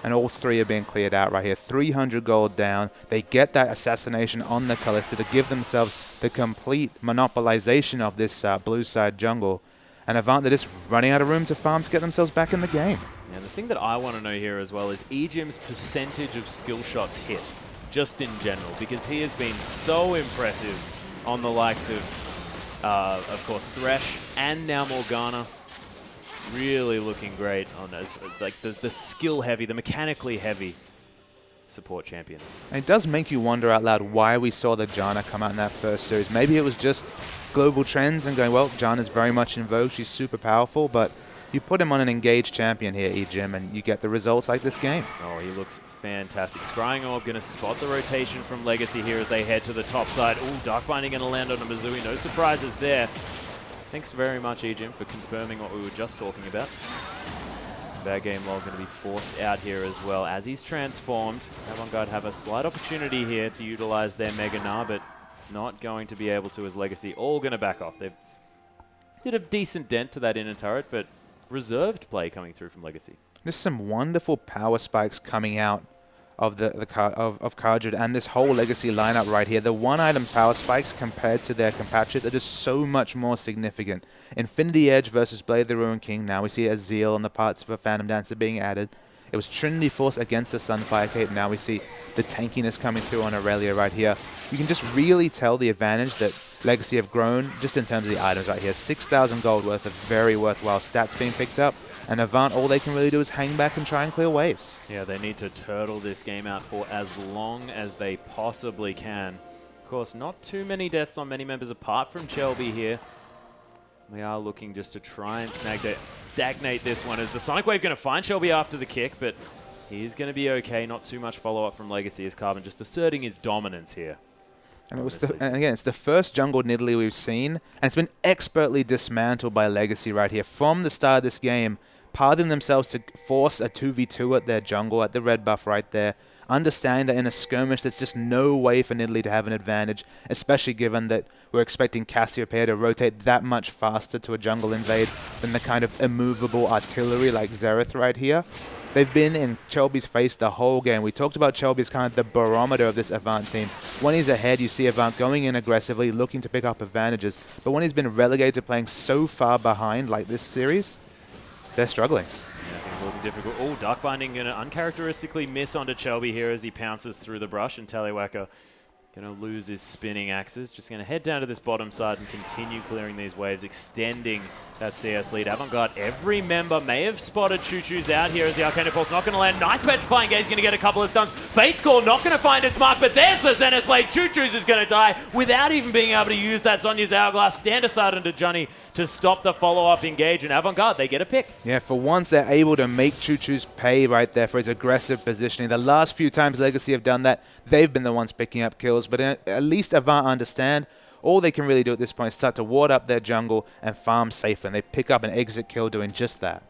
And all 3 are being cleared out right here. 300 gold down. They get that assassination on the Kalista to give themselves the complete monopolization of this blue side jungle. And Avant, they're just running out of room to farm to get themselves back in the game.
Yeah, the thing that I want to know here as well is Ejim's percentage of skill shots hit, just in general, because he has been so impressive on the likes of course, Thresh and now Morgana. really looking great on those, like the skill heavy, the mechanically heavy support champions.
And it does make you wonder out loud why we saw the Janna come out in that first series. Maybe it was just global trends and going, well, Janna's very much in vogue, she's super powerful, but you put him on an engaged champion here, E-Jim, and you get the results like this game.
Oh, he looks fantastic. Scrying Orb going to spot the rotation from Legacy here as they head to the top side. Ooh, Dark Binding going to land on a Missouri. No surprises there. Thanks very much, E-Jim, for confirming what we were just talking about. Bad game log going to be forced out here as well. As he's transformed, Avant Garde have a slight opportunity here to utilize their Mega Gnar, but not going to be able to as Legacy. All going to back off. They did a decent dent to that inner turret, but reserved play coming through from Legacy.
There's some wonderful power spikes coming out of Kardred and this whole Legacy lineup right here. The one-item power spikes compared to their compatriots are just so much more significant. Infinity Edge versus Blade of the Ruined King. Now we see a Zeal on the parts of a Phantom Dancer being added. It was Trinity Force against the Sunfire Cape. Now we see the tankiness coming through on Aurelia right here. You can just really tell the advantage that Legacy have grown just in terms of the items right here. 6,000 gold worth of very worthwhile stats being picked up. And Avant, all they can really do is hang back and try and clear waves.
Yeah, they need to turtle this game out for as long as they possibly can. Of course, not too many deaths on many members apart from Shelby here. They are looking just to try and stagnate this one. As the Sonic Wave going to find Shelby after the kick, but he's going to be okay. Not too much follow-up from Legacy as Carbon just asserting his dominance here.
And, and again, it's the first jungle Nidalee we've seen, and it's been expertly dismantled by Legacy right here. From the start of this game, pathing themselves to force a 2v2 at their jungle, at the red buff right there, understanding that in a skirmish there's just no way for Nidalee to have an advantage, especially given that we're expecting Cassiopeia to rotate that much faster to a jungle invade than the kind of immovable artillery like Xerath right here. They've been in Chelby's face the whole game. We talked about Chelby as kind of the barometer of this Avant team. When he's ahead, you see Avant going in aggressively, looking to pick up advantages. But when he's been relegated to playing so far behind like this series, they're struggling.
Yeah, things are looking difficult. Oh, Dark Binding going to uncharacteristically miss onto Shelby here as he pounces through the brush, and Taliwaka going to lose his spinning axes. Just going to head down to this bottom side and continue clearing these waves, extending that CS lead. Avant Garde, every member may have spotted Choo Choo's out here as the Arcane Pulse not going to land. Nice Petrifying Gaze, going to get a couple of stuns. Fate's Call not going to find its mark, but there's the Zenith Blade. Choo Choo's is going to die without even being able to use that Sonya's Hourglass. Stand aside into Johnny to stop the follow-up engage, and Avant Garde, they get a pick.
Yeah, for once they're able to make Choo Choo's pay right there for his aggressive positioning. The last few times Legacy have done that, they've been the ones picking up kills, but at least Avant understand all they can really do at this point is start to ward up their jungle and farm safe, and they pick up an exit kill doing just that.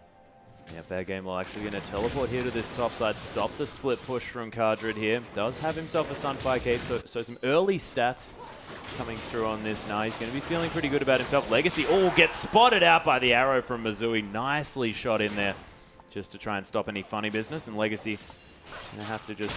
Yeah, Bad Game will actually going to teleport here to this top side, stop the split push from Cardred here. Does have himself a Sunfire Cape, so some early stats coming through on this now. He's going to be feeling pretty good about himself. Legacy, gets spotted out by the arrow from Missouri. Nicely shot in there just to try and stop any funny business, and Legacy going to have to just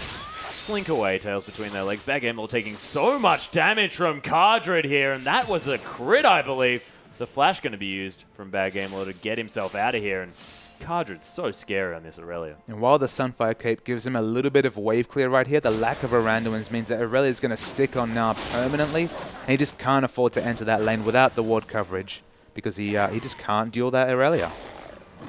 slink away, tails between their legs. Bad Game taking so much damage from Cardred here, and that was a crit, I believe. The flash going to be used from Bad Game to get himself out of here, and Cardred's so scary on this Aurelia.
And while the Sunfire Cape gives him a little bit of wave clear right here, the lack of Aranduins means that Aurelia is going to stick on now permanently, and he just can't afford to enter that lane without the ward coverage because he just can't duel that Aurelia.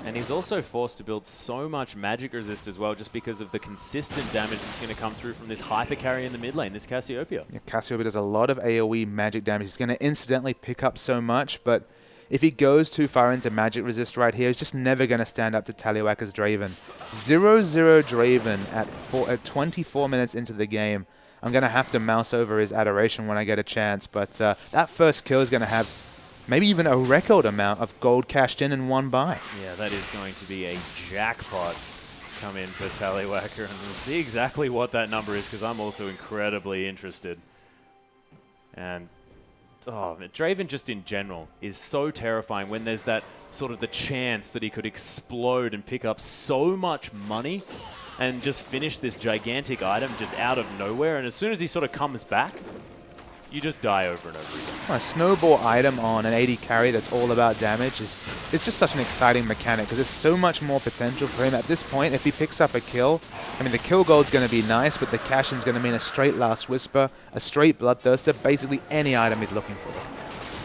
And he's also forced to build so much magic resist as well, just because of the consistent damage that's going to come through from this hyper carry in the mid lane, this Cassiopeia. Yeah,
Cassiopeia does a lot of AoE magic damage. He's going to incidentally pick up so much, but if he goes too far into magic resist right here, he's just never going to stand up to Taliwaka's Draven. 0-0 Draven at 24 minutes into the game. I'm going to have to mouse over his adoration when I get a chance, but that first kill is going to have maybe even a record amount of gold cashed in one buy.
Yeah, that is going to be a jackpot come in for Taliwaka, and we'll see exactly what that number is because I'm also incredibly interested. And Draven just in general is so terrifying when there's that sort of the chance that he could explode and pick up so much money and just finish this gigantic item just out of nowhere. And as soon as he sort of comes back, you just die over and over again.
A snowball item on an 80 carry that's all about damage is just such an exciting mechanic because there's so much more potential for him at this point. If he picks up a kill, I mean, the kill gold's going to be nice, but the cash-in's going to mean a straight Last Whisper, a straight Bloodthirster, basically any item he's looking for.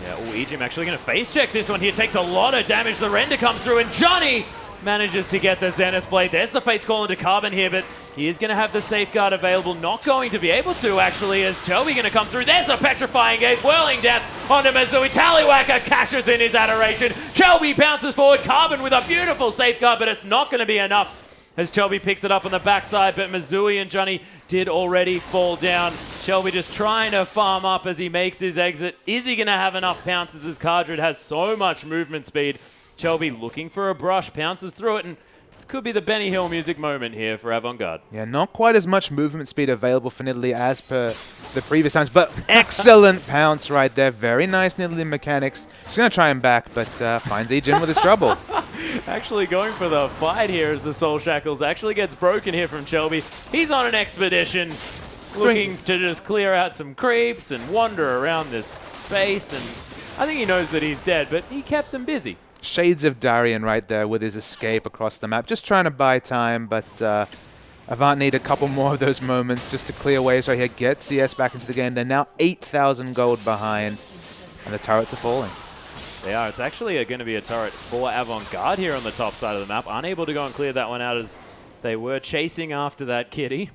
Yeah, Ejim actually going to face check this one here. Takes a lot of damage. The render come through, and Johnny manages to get the Zenith Blade. There's the Fate's Call into Carbon here, but he is going to have the Safeguard available. Not going to be able to, actually, as Chelby going to come through. There's a Petrifying Gaze, whirling death onto Mazui. Tallywhacker cashes in his adoration. Chelby bounces forward. Carbon with a beautiful Safeguard, but it's not going to be enough as Chelby picks it up on the backside, but Mazui and Johnny did already fall down. Chelby just trying to farm up as he makes his exit. Is he going to have enough pounces as Cardred has so much movement speed? Chelby looking for a brush, pounces through it, and this could be the Benny Hill music moment here for Avant Garde.
Yeah, not quite as much movement speed available for Nidalee as per the previous times, but excellent pounce right there. Very nice Nidalee mechanics. She's going to try him back, but finds Ejim with his trouble.
Actually going for the fight here as the Soul Shackles actually gets broken here from Chelby. He's on an expedition looking to just clear out some creeps and wander around this base, and I think he knows that he's dead, but he kept them busy.
Shades of Darian right there with his escape across the map. Just trying to buy time, but Avant need a couple more of those moments just to clear waves right here. Get CS back into the game. They're now 8,000 gold behind, and the turrets are falling.
They are. It's actually going to be a turret for Avant Garde here on the top side of the map. Unable to go and clear that one out as they were chasing after that kitty.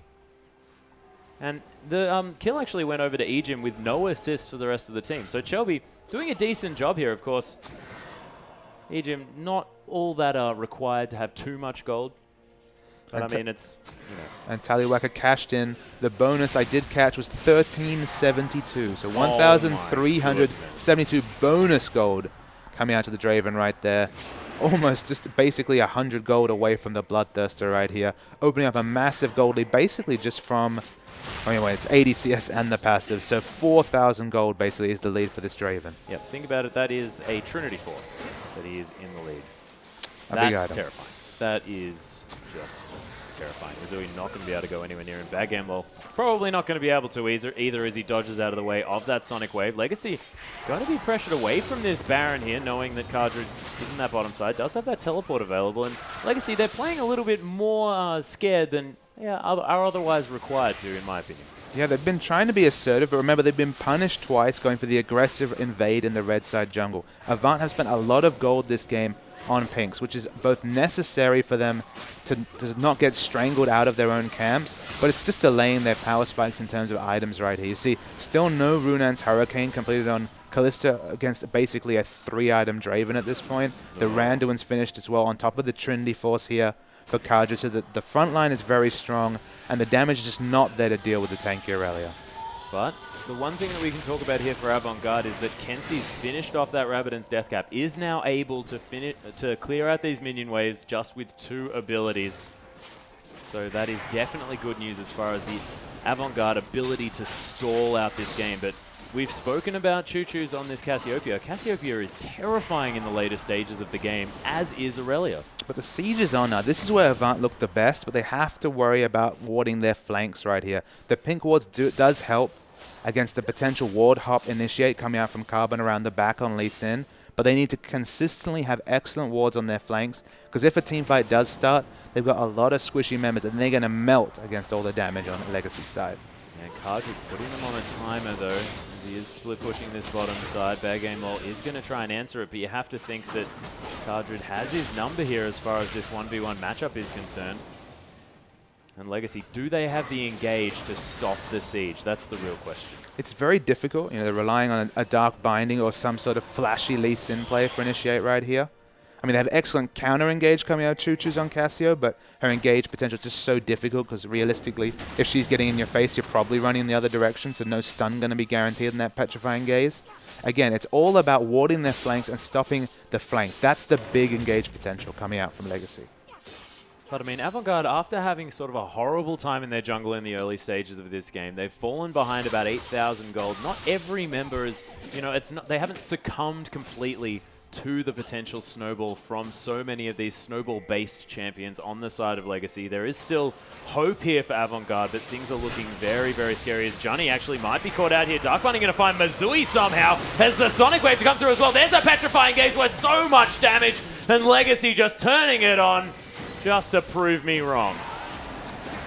And the kill actually went over to Ejim with no assist for the rest of the team. So Chelby doing a decent job here, of course. Ejim, not all that are required to have too much gold. But I mean, it's, you know.
And Tallywhacker cashed in. The bonus I did catch was 1372. So 1,372 bonus gold coming out to the Draven right there. Almost just basically 100 gold away from the Bloodthirster right here. Opening up a massive gold lead basically just from, anyway, it's 80 CS and the passive. So 4,000 gold basically is the lead for this Draven.
Yep, think about it. That is a Trinity Force that he is in the lead.
That's
terrifying. That is just terrifying. Mazui not going to be able to go anywhere near him. Bad game, well, probably not going to be able to either as he dodges out of the way of that Sonic Wave. Legacy going to be pressured away from this Baron here, knowing that Cardred is in that bottom side. Does have that teleport available. And Legacy, they're playing a little bit more scared than are otherwise required to, in my opinion.
Yeah, they've been trying to be assertive, but remember, they've been punished twice going for the aggressive invade in the red side jungle. Avant have spent a lot of gold this game on pinks, which is both necessary for them to not get strangled out of their own camps, but it's just delaying their power spikes in terms of items right here. You see, still no Runan's Hurricane completed on Callista against basically a 3-item Draven at this point. The Randuin's finished as well on top of the Trinity Force here for Cardred, so that the front line is very strong, and the damage is just not there to deal with the tanky Aurelia.
But the one thing that we can talk about here for Avant Garde is that Kensty's finished off that Rabadon's Death Cap, is now able to clear out these minion waves just with 2 abilities. So that is definitely good news as far as the Avant Garde ability to stall out this game. But we've spoken about Choo-Choo's on this Cassiopeia. Cassiopeia is terrifying in the later stages of the game, as is Aurelia. But
the siege is on now. This is where Avant look the best, but they have to worry about warding their flanks right here. The pink wards does help against the potential ward hop initiate coming out from Carbon around the back on Lee Sin, but they need to consistently have excellent wards on their flanks, because if a team fight does start, they've got a lot of squishy members, and they're going to melt against all the damage on the Legacy side.
Yeah, Cardred putting them on a timer, though, as he is split pushing this bottom side. Bad Game Lol is going to try and answer it, but you have to think that Cardred has his number here as far as this 1v1 matchup is concerned. And Legacy, do they have the engage to stop the siege? That's the real question.
It's very difficult. You know, they're relying on a Dark Binding or some sort of flashy Lee Sin play for initiate right here. I mean, they have excellent counter engage coming out of Choo-Choo's on Cassio, but her engage potential is just so difficult because realistically, if she's getting in your face, you're probably running in the other direction, so no stun going to be guaranteed in that Petrifying Gaze. Again, it's all about warding their flanks and stopping the flank. That's the big engage potential coming out from Legacy.
But I mean, Avant Garde, after having sort of a horrible time in their jungle in the early stages of this game, they've fallen behind about 8,000 gold. Not every member is, you know, they haven't succumbed completely to the potential snowball from so many of these snowball-based champions on the side of Legacy. There is still hope here for Avant Garde, but things are looking very, very scary as Johnny actually might be caught out here. Dark Binding going to find Mazui somehow. Has the Sonic Wave to come through as well. There's a Petrifying Gaze with so much damage, and Legacy just turning it on just to prove me wrong.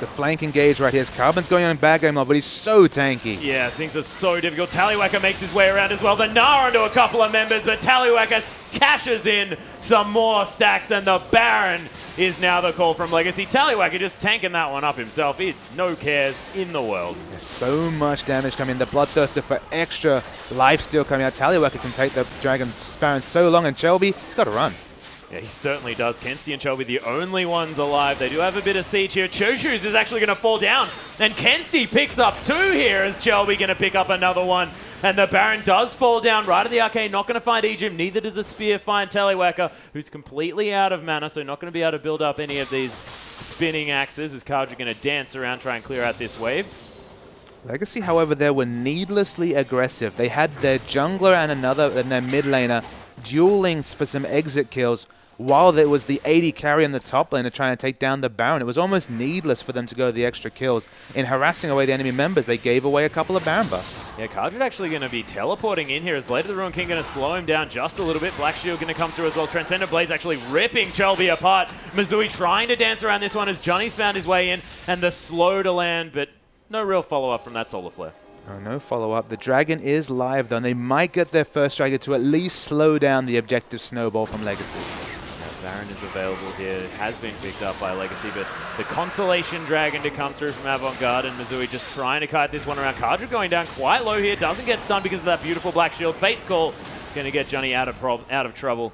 The flank engage right here. Carbon's going on in bad game mode, but he's so tanky.
Yeah, things are so difficult. Tallywhacker makes his way around as well. The Gnar onto a couple of members, but Tallywhacker cashes in some more stacks, and the Baron is now the call from Legacy. Tallywhacker just tanking that one up himself. It's no cares in the world.
There's so much damage coming in. The Bloodthirster for extra lifesteal coming out. Tallywhacker can take the Dragon Baron so long, and Shelby, he's got to run.
Yeah, he certainly does. Kensti and Shelby, the only ones alive. They do have a bit of siege here. Choshus is actually going to fall down, and Kensti picks up 2 here as Shelby going to pick up another one. And the Baron does fall down right at the arcade. Not going to find Ejim. Neither does a Spear find Tallywhacker, who's completely out of mana, so not going to be able to build up any of these spinning axes as Kadra going to dance around, try and clear out this wave.
Legacy, however, they were needlessly aggressive. They had their jungler and their mid laner dueling for some exit kills, while there was the 80 carry in the top lane trying to take down the Baron. It was almost needless for them to go the extra kills. In harassing away the enemy members, they gave away a couple of Baron buffs.
Yeah, Kadra actually going to be teleporting in here as Blade of the Ruined King going to slow him down just a little bit. Black Shield going to come through as well. Transcendent Blade's actually ripping Shelby apart. Misui trying to dance around this one as Johnny's found his way in, and the slow to land, but no real follow-up from that Solar Flare.
Oh, no follow-up. The Dragon is live, though, and they might get their first Dragon to at least slow down the objective snowball from Legacy.
Baron is available here. It has been picked up by Legacy, but the Consolation Dragon to come through from Avant Garde, and Misui just trying to kite this one around. Kadra going down quite low here. Doesn't get stunned because of that beautiful Black Shield. Fate's Call going to get Johnny out of trouble.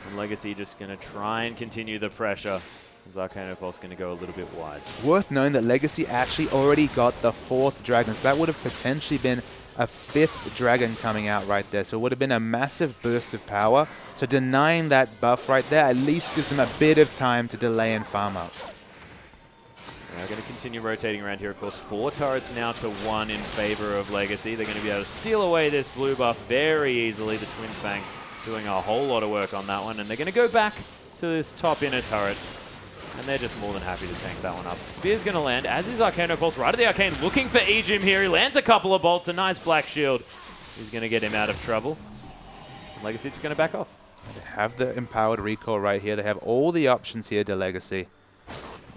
And Legacy just going to try and continue the pressure as Arcane Pulse going to go a little bit wide.
Worth knowing that Legacy actually already got the 4th Dragon, so that would have potentially been a 5th Dragon coming out right there. So it would have been a massive burst of power. So denying that buff right there at least gives them a bit of time to delay and farm up.
They're going to continue rotating around here. Of course, 4 turrets now to 1 in favor of Legacy. They're going to be able to steal away this blue buff very easily. The Twin Fang doing a whole lot of work on that one. And they're going to go back to this top inner turret. And they're just more than happy to tank that one up. Spear's going to land, as is Arcano Pulse, right at the Arcane, looking for Ejim here. He lands a couple of bolts, a nice Black Shield. He's going to get him out of trouble. And Legacy just going to back off.
They have the empowered recall right here. They have all the options here to Legacy.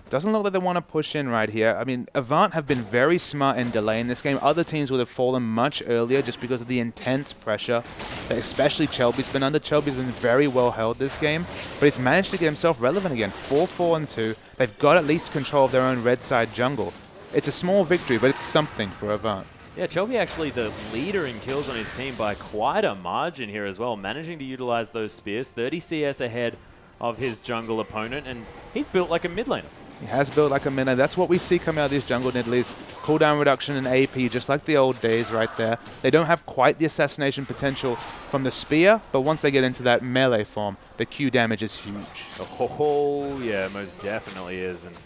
Doesn't look like they want to push in right here. I mean, Avant have been very smart in delaying this game. Other teams would have fallen much earlier just because of the intense pressure that especially Chelby's been under. Chelby's been very well held this game, but he's managed to get himself relevant again. 4-4-2. They've got at least control of their own red side jungle. It's a small victory, but it's something for Avant.
Yeah, Shelby actually the leader in kills on his team by quite a margin here as well, managing to utilize those spears. 30 CS ahead of his jungle opponent, and he's built like a mid laner.
He has built like a mid laner. That's what we see coming out of these jungle niddlies. Cooldown reduction in AP, just like the old days right there. They don't have quite the assassination potential from the spear, but once they get into that melee form, the Q damage is huge.
Oh, yeah, most definitely is. And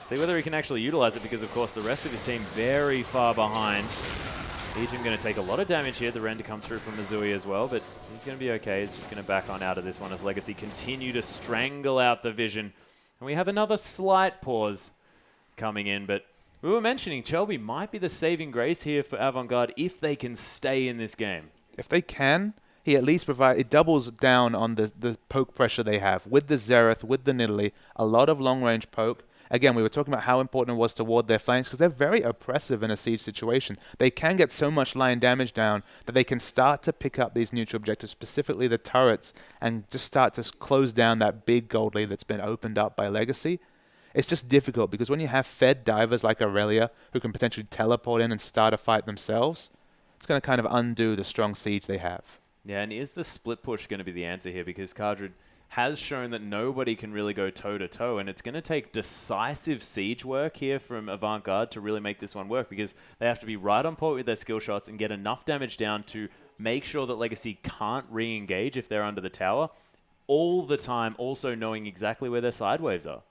see whether he can actually utilize it, because, of course, the rest of his team very far behind. Ejim going to take a lot of damage here. The render comes through from Misui as well, but he's going to be okay. He's just going to back on out of this one as Legacy continue to strangle out the vision. And we have another slight pause coming in, but we were mentioning Shelby might be the saving grace here for Avant Garde if they can stay in this game.
If they can, he at least it doubles down on the poke pressure they have. With the Xerath, with the Nidalee, a lot of long-range poke. Again, we were talking about how important it was to ward their flanks because they're very oppressive in a siege situation. They can get so much line damage down that they can start to pick up these neutral objectives, specifically the turrets, and just start to close down that big gold lead that's been opened up by Legacy. It's just difficult because when you have fed divers like Aurelia who can potentially teleport in and start a fight themselves, it's going to kind of undo the strong siege they have.
Yeah, and is the split push going to be the answer here? Because Kadra has shown that nobody can really go toe-to-toe, and it's going to take decisive siege work here from Avant Garde to really make this one work, because they have to be right on point with their skill shots and get enough damage down to make sure that Legacy can't re-engage if they're under the tower, all the time also knowing exactly where their side waves are.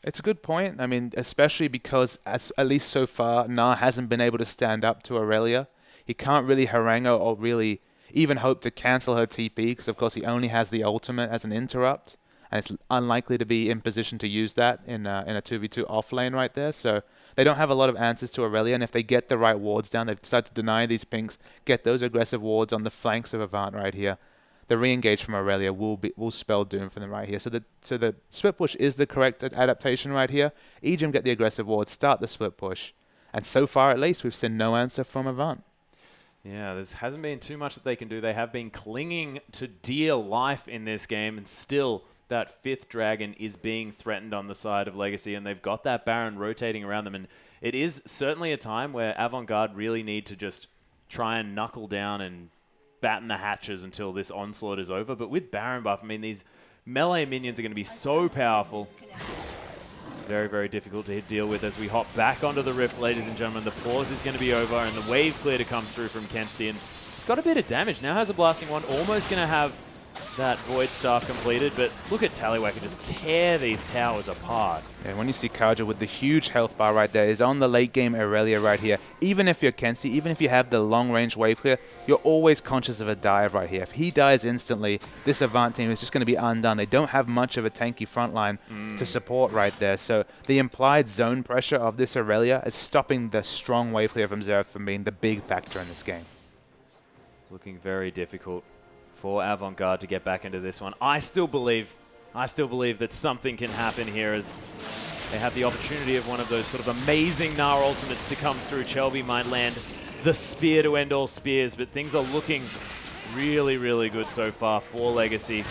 It's a good point. I mean, especially because, at least so far, Gnar hasn't been able to stand up to Aurelia. He can't really harangue her or really even hope to cancel her TP, because of course he only has the ultimate as an interrupt, and it's unlikely to be in position to use that in a 2v2 off lane right there. So they don't have a lot of answers to Aurelia, and if they get the right wards down, they decide to deny these pinks, get those aggressive wards on the flanks of Avant right here. the re-engage from Aurelia will spell doom for them right here. So the split push is the correct adaptation right here. Ejim get the aggressive ward, start the split push. And so far, at least, we've seen no answer from Avant.
Yeah, there hasn't been too much that they can do. They have been clinging to dear life in this game, and still that 5th dragon is being threatened on the side of Legacy, and they've got that Baron rotating around them. And it is certainly a time where Avant Garde really need to just try and knuckle down and batten the hatches until this onslaught is over. But with Baron buff, I mean, these melee minions are going to be so powerful. Very, very difficult to deal with as we hop back onto the Rift, ladies and gentlemen. The pause is going to be over, and the wave clear to come through from Kensti. And he's got a bit of damage. Now has a blasting wand, almost going to have that Void Staff completed, but look at Tallywacker just tear these towers apart.
Yeah, when you see Kaja with the huge health bar right there, is on the late game Aurelia right here. Even if you're Kensti, even if you have the long range wave clear, you're always conscious of a dive right here. If he dies instantly, this Avant team is just going to be undone. They don't have much of a tanky front line to support right there. So the implied zone pressure of this Aurelia is stopping the strong wave clear from Xerath from being the big factor in this game.
It's looking very difficult for Avant Garde to get back into this one. I still believe that something can happen here as they have the opportunity of one of those sort of amazing Gnar ultimates to come through. Chelby might land the spear to end all spears, but things are looking really, really good so far for Legacy.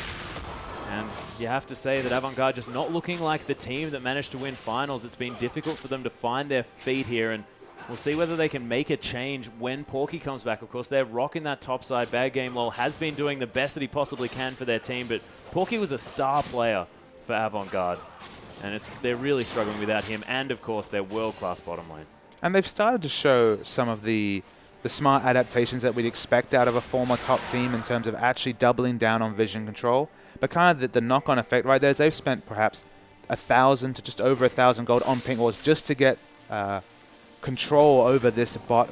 And you have to say that Avant Garde just not looking like the team that managed to win finals. It's been difficult for them to find their feet here, and we'll see whether they can make a change when Porky comes back. Of course, they're rocking that top side. Bad Game Lol has been doing the best that he possibly can for their team, but Porky was a star player for Avant Garde, and they're really struggling without him, and of course, their world-class bottom lane.
And they've started to show some of the smart adaptations that we'd expect out of a former top team in terms of actually doubling down on vision control. But kind of the knock-on effect right there is they've spent perhaps 1,000 to just over 1,000 gold on pink wards just to get control over this bot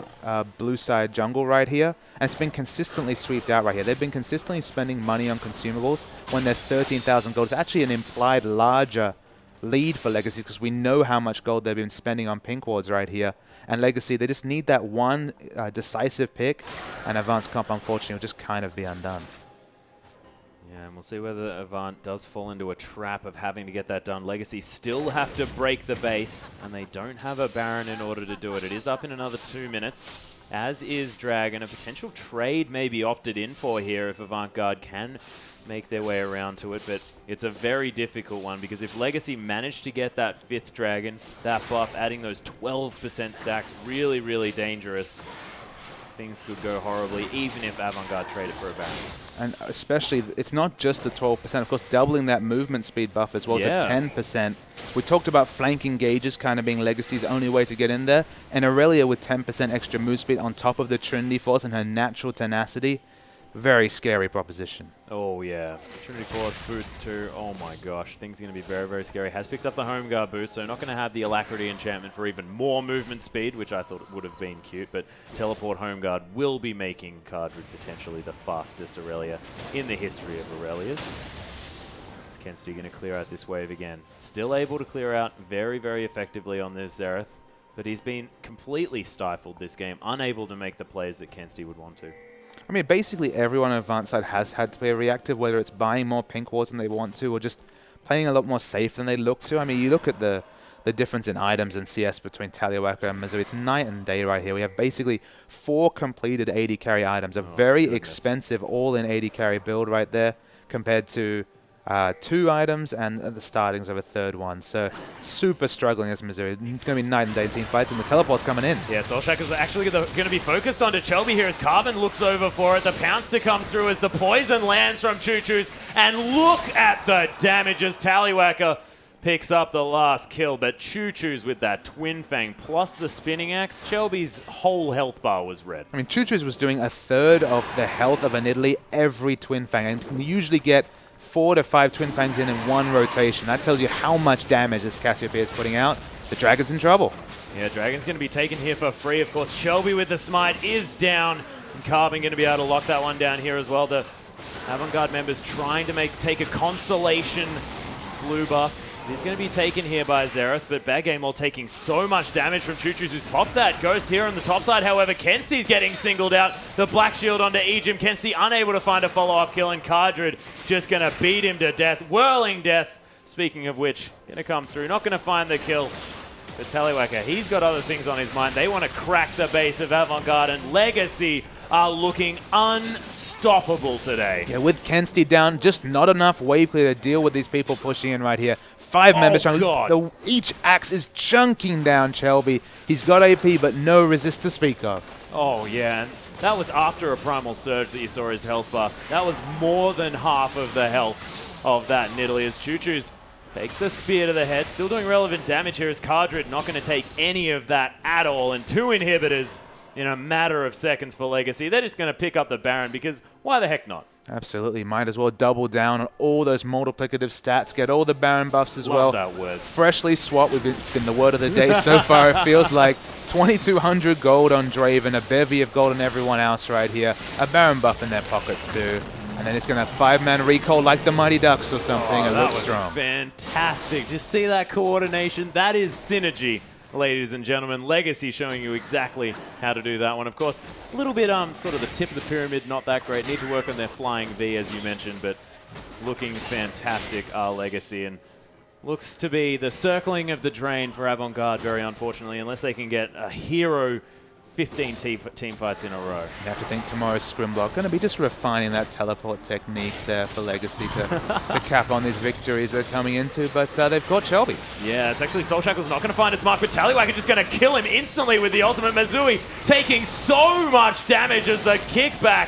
blue side jungle right here, and it's been consistently sweeped out right here. They've been consistently spending money on consumables when they're 13,000 gold. It's actually an implied larger lead for Legacy because we know how much gold they've been spending on pink wards right here. And Legacy, they just need that one decisive pick, and Avant's comp, unfortunately, will just kind of be undone.
Yeah, and we'll see whether Avant does fall into a trap of having to get that done. Legacy still have to break the base, and they don't have a Baron in order to do it. It is up in another 2 minutes, as is Dragon. A potential trade may be opted in for here if Avant Garde can make their way around to it, but it's a very difficult one because if Legacy managed to get that 5th Dragon, that buff, adding those 12% stacks, really, really dangerous. Things could go horribly, even if Avant Garde traded for a Baron.
And especially, it's not just the 12%, of course, doubling that movement speed buff as well to 10%. We talked about flanking gauges kind of being Legacy's only way to get in there, and Aurelia with 10% extra move speed on top of the Trinity Force and her natural tenacity. Very scary proposition.
Oh, yeah. The Trinity Force boots too. Oh, my gosh. Things are going to be very, very scary. Has picked up the Home Guard boots, so not going to have the Alacrity enchantment for even more movement speed, which I thought would have been cute, but Teleport Home Guard will be making Cardred potentially the fastest Aurelia in the history of Aurelias. Is Kensti going to clear out this wave again? Still able to clear out very, very effectively on this Xerath, but he's been completely stifled this game, unable to make the plays that Kensti would want to.
I mean, basically everyone on Avant side has had to play reactive, whether it's buying more pink wards than they want to or just playing a lot more safe than they look to. I mean, you look at the difference in items and CS between Tallywacker and Missouri. It's night and day right here. We have basically 4 completed AD carry items, a very expensive all-in AD carry build right there compared to 2 items and the startings of a 3rd one. So super struggling as Missouri. It's going to be night and day team fights, and the teleport's coming in.
Yeah, Soulshacker's actually going to be focused onto Chelby here as Carbon looks over for it. The pounce to come through as the poison lands from Choo Choo's. And look at the damage as Tallywacker picks up the last kill. But Choo Choo's with that Twin Fang plus the Spinning Axe. Shelby's whole health bar was red.
I mean, Choo Choo's was doing 1/3 of the health of an Italy every Twin Fang, and can usually get 4 to 5 Twin Fangs in one rotation. That tells you how much damage this Cassiopeia is putting out. The Dragon's in trouble.
Yeah, Dragon's going to be taken here for free. Of course, Shelby with the smite is down. And Carbon going to be able to lock that one down here as well. The Avant Garde members trying to take a consolation blue buff He's going to be taken here by Xerath, but Bad Game Wall taking so much damage from Choo-Choo's who's popped that. Ghost here on the top side, however, Kensty's getting singled out. The Black Shield onto Ejim. Kensty unable to find a follow-up kill, and Cardred just going to beat him to death. Whirling Death, speaking of which, going to come through. Not going to find the kill. But Tallywhacker, he's got other things on his mind. They want to crack the base of Avant Garde, and Legacy are looking unstoppable today.
Yeah, with Kensty down, just not enough wave clear to deal with these people pushing in right here. 5 members strong. Each axe is chunking down Chelby. He's got AP, but no resist to speak of.
Oh, yeah. And that was after a Primal Surge that you saw his health bar. That was more than half of the health of that Nidalee as Choo-Choo's takes a spear to the head. Still doing relevant damage here as Cardred not going to take any of that at all. And 2 inhibitors in a matter of seconds for Legacy. They're just going to pick up the Baron because why the heck not?
Absolutely. Might as well double down on all those multiplicative stats. Get all the Baron buffs as well.
Love that word.
Freshly swapped. It's been the word of the day so far. It feels like 2,200 gold on Draven, a bevy of gold on everyone else right here. A Baron buff in their pockets too. And then it's going to 5-man recall like the Mighty Ducks or something.
Oh,
it looks strong.
That was fantastic. Just see that coordination. That is synergy, ladies and gentlemen. Legacy showing you exactly how to do that one. Of course, a little bit sort of the tip of the pyramid, not that great. Need to work on their flying V, as you mentioned, but looking fantastic, Legacy. And looks to be the circling of the drain for Avant Garde, very unfortunately, unless they can get a hero 15 team fights in a row.
You have to think tomorrow's scrim block going to be just refining that teleport technique there for Legacy to cap on these victories they're coming into, but they've caught Shelby.
Yeah, it's actually Soul Shackle's not going to find its mark, but Tallywhacker just going to kill him instantly with the ultimate. Mazui taking so much damage as the kickback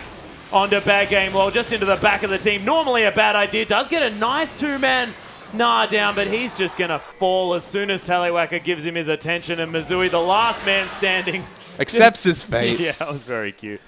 onto Bad Game Wall, just into the back of the team. Normally a bad idea. Does get a nice 2-man down, but he's just going to fall as soon as Tallywhacker gives him his attention, and Mazui, the last man standing,
accepts his fate.
Yeah, that was very cute.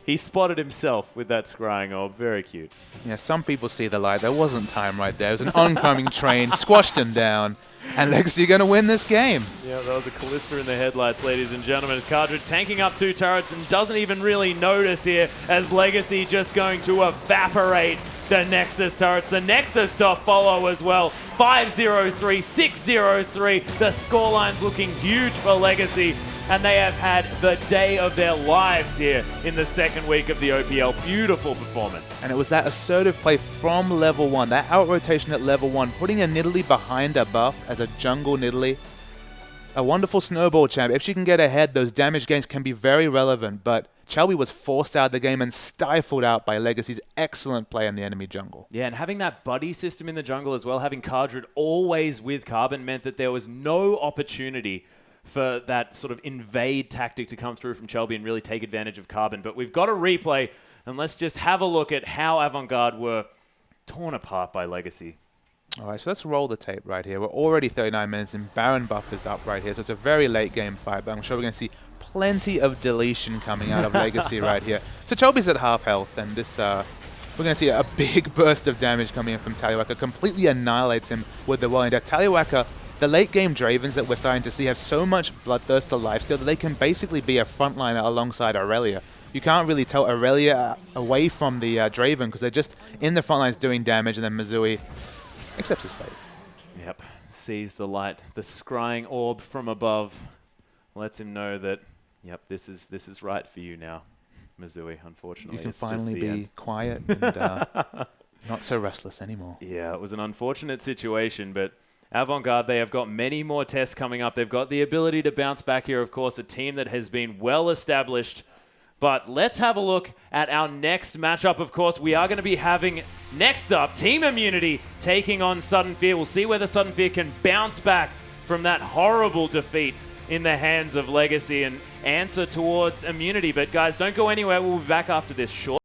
He spotted himself with that scrying orb. Very cute.
Yeah, some people see the light. There wasn't time right there. It was an oncoming train, squashed him down, and Legacy going to win this game.
Yeah, that was a Callista in the headlights, ladies and gentlemen, as Cardred tanking up 2 turrets and doesn't even really notice here as Legacy just going to evaporate the Nexus turrets. The Nexus to follow as well. 5-0-3, 6-0-3. The scoreline's looking huge for Legacy, and they have had the day of their lives here in the second week of the OPL. Beautiful performance.
And it was that assertive play from level 1, that out-rotation at level 1, putting a Nidalee behind a buff as a jungle Nidalee. A wonderful snowball champ. If she can get ahead, those damage gains can be very relevant, but Chelby was forced out of the game and stifled out by Legacy's excellent play in the enemy jungle.
Yeah, and having that buddy system in the jungle as well, having Cardred always with Carbon, meant that there was no opportunity for that sort of invade tactic to come through from Chelby and really take advantage of Carbon. But we've got a replay, and let's just have a look at how Avant Garde were torn apart by Legacy.
All right, so let's roll the tape right here. We're already 39 minutes and Baron buff is up right here, so it's a very late game fight, but I'm sure we're going to see plenty of deletion coming out of Legacy right here. So Chelby's at half health, and this we're going to see a big burst of damage coming in from Tallywhacker. Completely annihilates him with the Whirling Death. Tallywhacker, the late game Dravens that we're starting to see have so much bloodthirst to lifesteal that they can basically be a frontliner alongside Aurelia. You can't really tell Aurelia away from the Draven because they're just in the front lines doing damage, and then Mazui accepts his fate.
Yep, sees the light, the scrying orb from above, lets him know that, yep, this is right for you now, Mazui, unfortunately.
You can finally be quiet and not so restless anymore.
Yeah, it was an unfortunate situation, but Avant Garde, they have got many more tests coming up. They've got the ability to bounce back here, of course, a team that has been well established. But let's have a look at our next matchup. Of course, we are going to be having, next up, Team Immunity taking on Sudden Fear. We'll see whether Sudden Fear can bounce back from that horrible defeat in the hands of Legacy and answer towards Immunity. But guys, don't go anywhere. We'll be back after this short